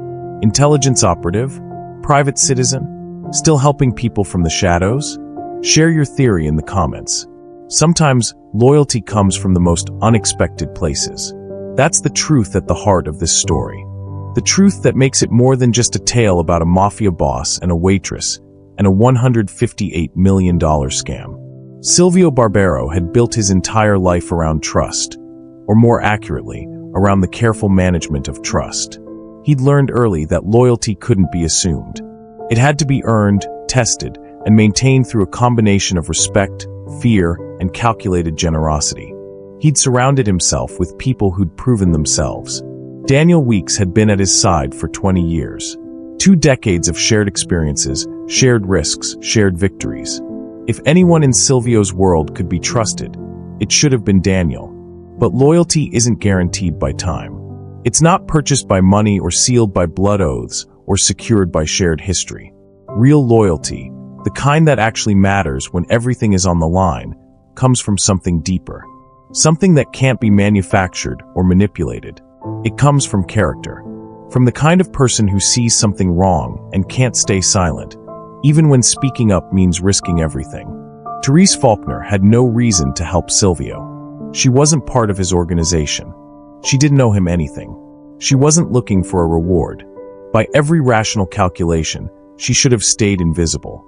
Intelligence operative? Private citizen? Still helping people from the shadows? Share your theory in the comments. Sometimes loyalty comes from the most unexpected places. That's the truth at the heart of this story. The truth that makes it more than just a tale about a mafia boss and a waitress and a $158 million scam. Silvio Barbero had built his entire life around trust, or more accurately, around the careful management of trust. He'd learned early that loyalty couldn't be assumed. It had to be earned, tested, and maintained through a combination of respect, fear, and calculated generosity. He'd surrounded himself with people who'd proven themselves. Daniel Weeks had been at his side for 20 years. 2 decades of shared experiences, shared risks, shared victories. If anyone in Silvio's world could be trusted, it should have been Daniel. But loyalty isn't guaranteed by time. It's not purchased by money or sealed by blood oaths or secured by shared history. Real loyalty, the kind that actually matters when everything is on the line, comes from something deeper. Something that can't be manufactured or manipulated. It comes from character. From the kind of person who sees something wrong and can't stay silent, even when speaking up means risking everything. Therese Faulkner had no reason to help Silvio. She wasn't part of his organization. She didn't owe him anything. She wasn't looking for a reward. By every rational calculation, she should have stayed invisible.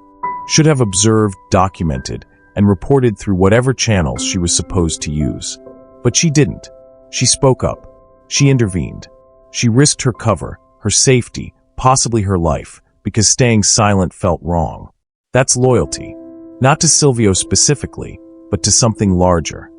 Should have observed, documented, and reported through whatever channels she was supposed to use. But she didn't. She spoke up. She intervened. She risked her cover, her safety, possibly her life, because staying silent felt wrong. That's loyalty. Not to Silvio specifically, but to something larger.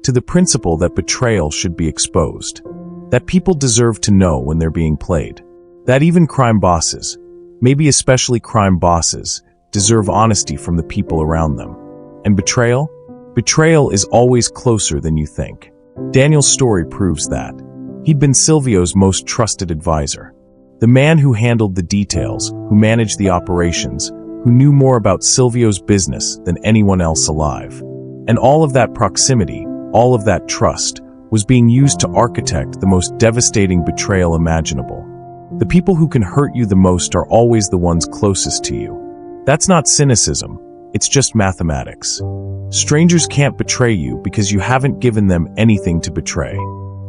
To the principle that betrayal should be exposed. That people deserve to know when they're being played. That even crime bosses, maybe especially crime bosses, deserve honesty from the people around them. And betrayal? Betrayal is always closer than you think. Daniel's story proves that. He'd been Silvio's most trusted advisor. The man who handled the details, who managed the operations, who knew more about Silvio's business than anyone else alive. And all of that proximity, all of that trust, was being used to architect the most devastating betrayal imaginable. The people who can hurt you the most are always the ones closest to you. That's not cynicism, it's just mathematics. Strangers can't betray you because you haven't given them anything to betray.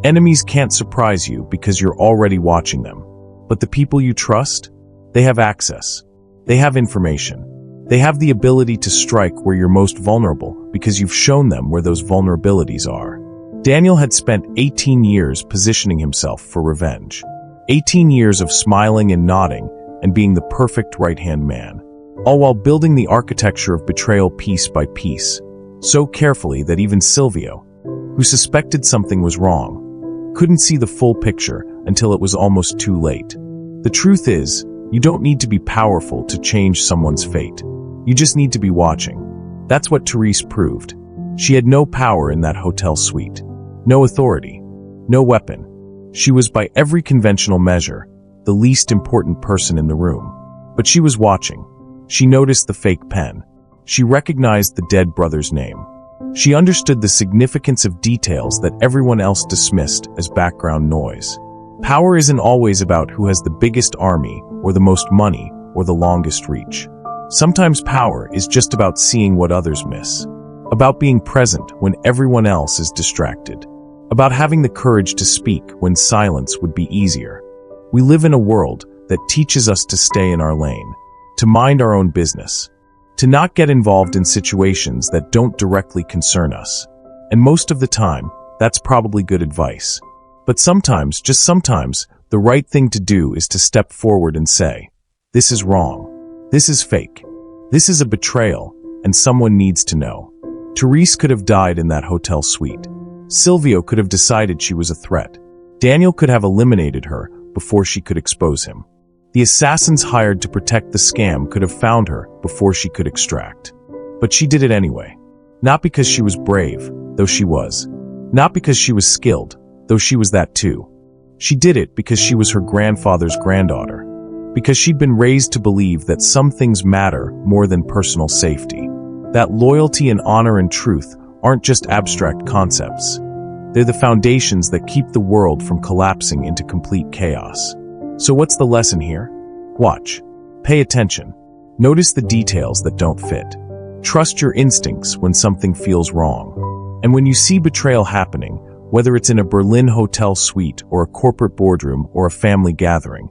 Enemies can't surprise you because you're already watching them. But the people you trust, they have access. They have information. They have the ability to strike where you're most vulnerable because you've shown them where those vulnerabilities are. Daniel had spent 18 years positioning himself for revenge. 18 years of smiling and nodding and being the perfect right-hand man, all while building the architecture of betrayal piece by piece, so carefully that even Silvio, who suspected something was wrong, couldn't see the full picture until it was almost too late. The truth is, You don't need to be powerful to change someone's fate. You just need to be watching. That's what Therese proved. She had no power in that hotel suite. No authority. No weapon. She was, by every conventional measure, the least important person in the room. But she was watching. She noticed the fake pen. She recognized the dead brother's name. She understood the significance of details that everyone else dismissed as background noise. Power isn't always about who has the biggest army, or the most money, or the longest reach. Sometimes power is just about seeing what others miss. About being present when everyone else is distracted. About having the courage to speak when silence would be easier. We live in a world that teaches us to stay in our lane, to mind our own business, to not get involved in situations that don't directly concern us. And most of the time, that's probably good advice. But sometimes, just sometimes, the right thing to do is to step forward and say, "This is wrong. This is fake. This is a betrayal, and someone needs to know." Therese could have died in that hotel suite. Silvio could have decided she was a threat. Daniel could have eliminated her before she could expose him. The assassins hired to protect the scam could have found her before she could extract. But she did it anyway. Not because she was brave, though she was. Not because she was skilled, though she was that too. She did it because she was her grandfather's granddaughter. Because she'd been raised to believe that some things matter more than personal safety. That loyalty and honor and truth aren't just abstract concepts. They're the foundations that keep the world from collapsing into complete chaos. So what's the lesson here? Watch. Pay attention. Notice the details that don't fit. Trust your instincts when something feels wrong. And when you see betrayal happening, whether it's in a Berlin hotel suite or a corporate boardroom or a family gathering,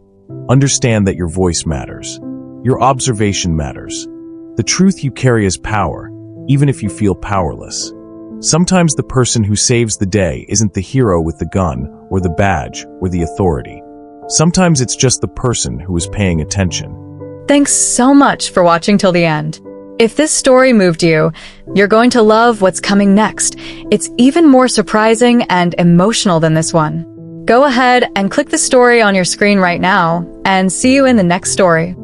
understand that your voice matters. Your observation matters. The truth you carry is power, even if you feel powerless. Sometimes the person who saves the day isn't the hero with the gun or the badge or the authority. Sometimes it's just the person who is paying attention. Thanks so much for watching till the end. If this story moved you, you're going to love what's coming next. It's even more surprising and emotional than this one. Go ahead and click the story on your screen right now, and see you in the next story.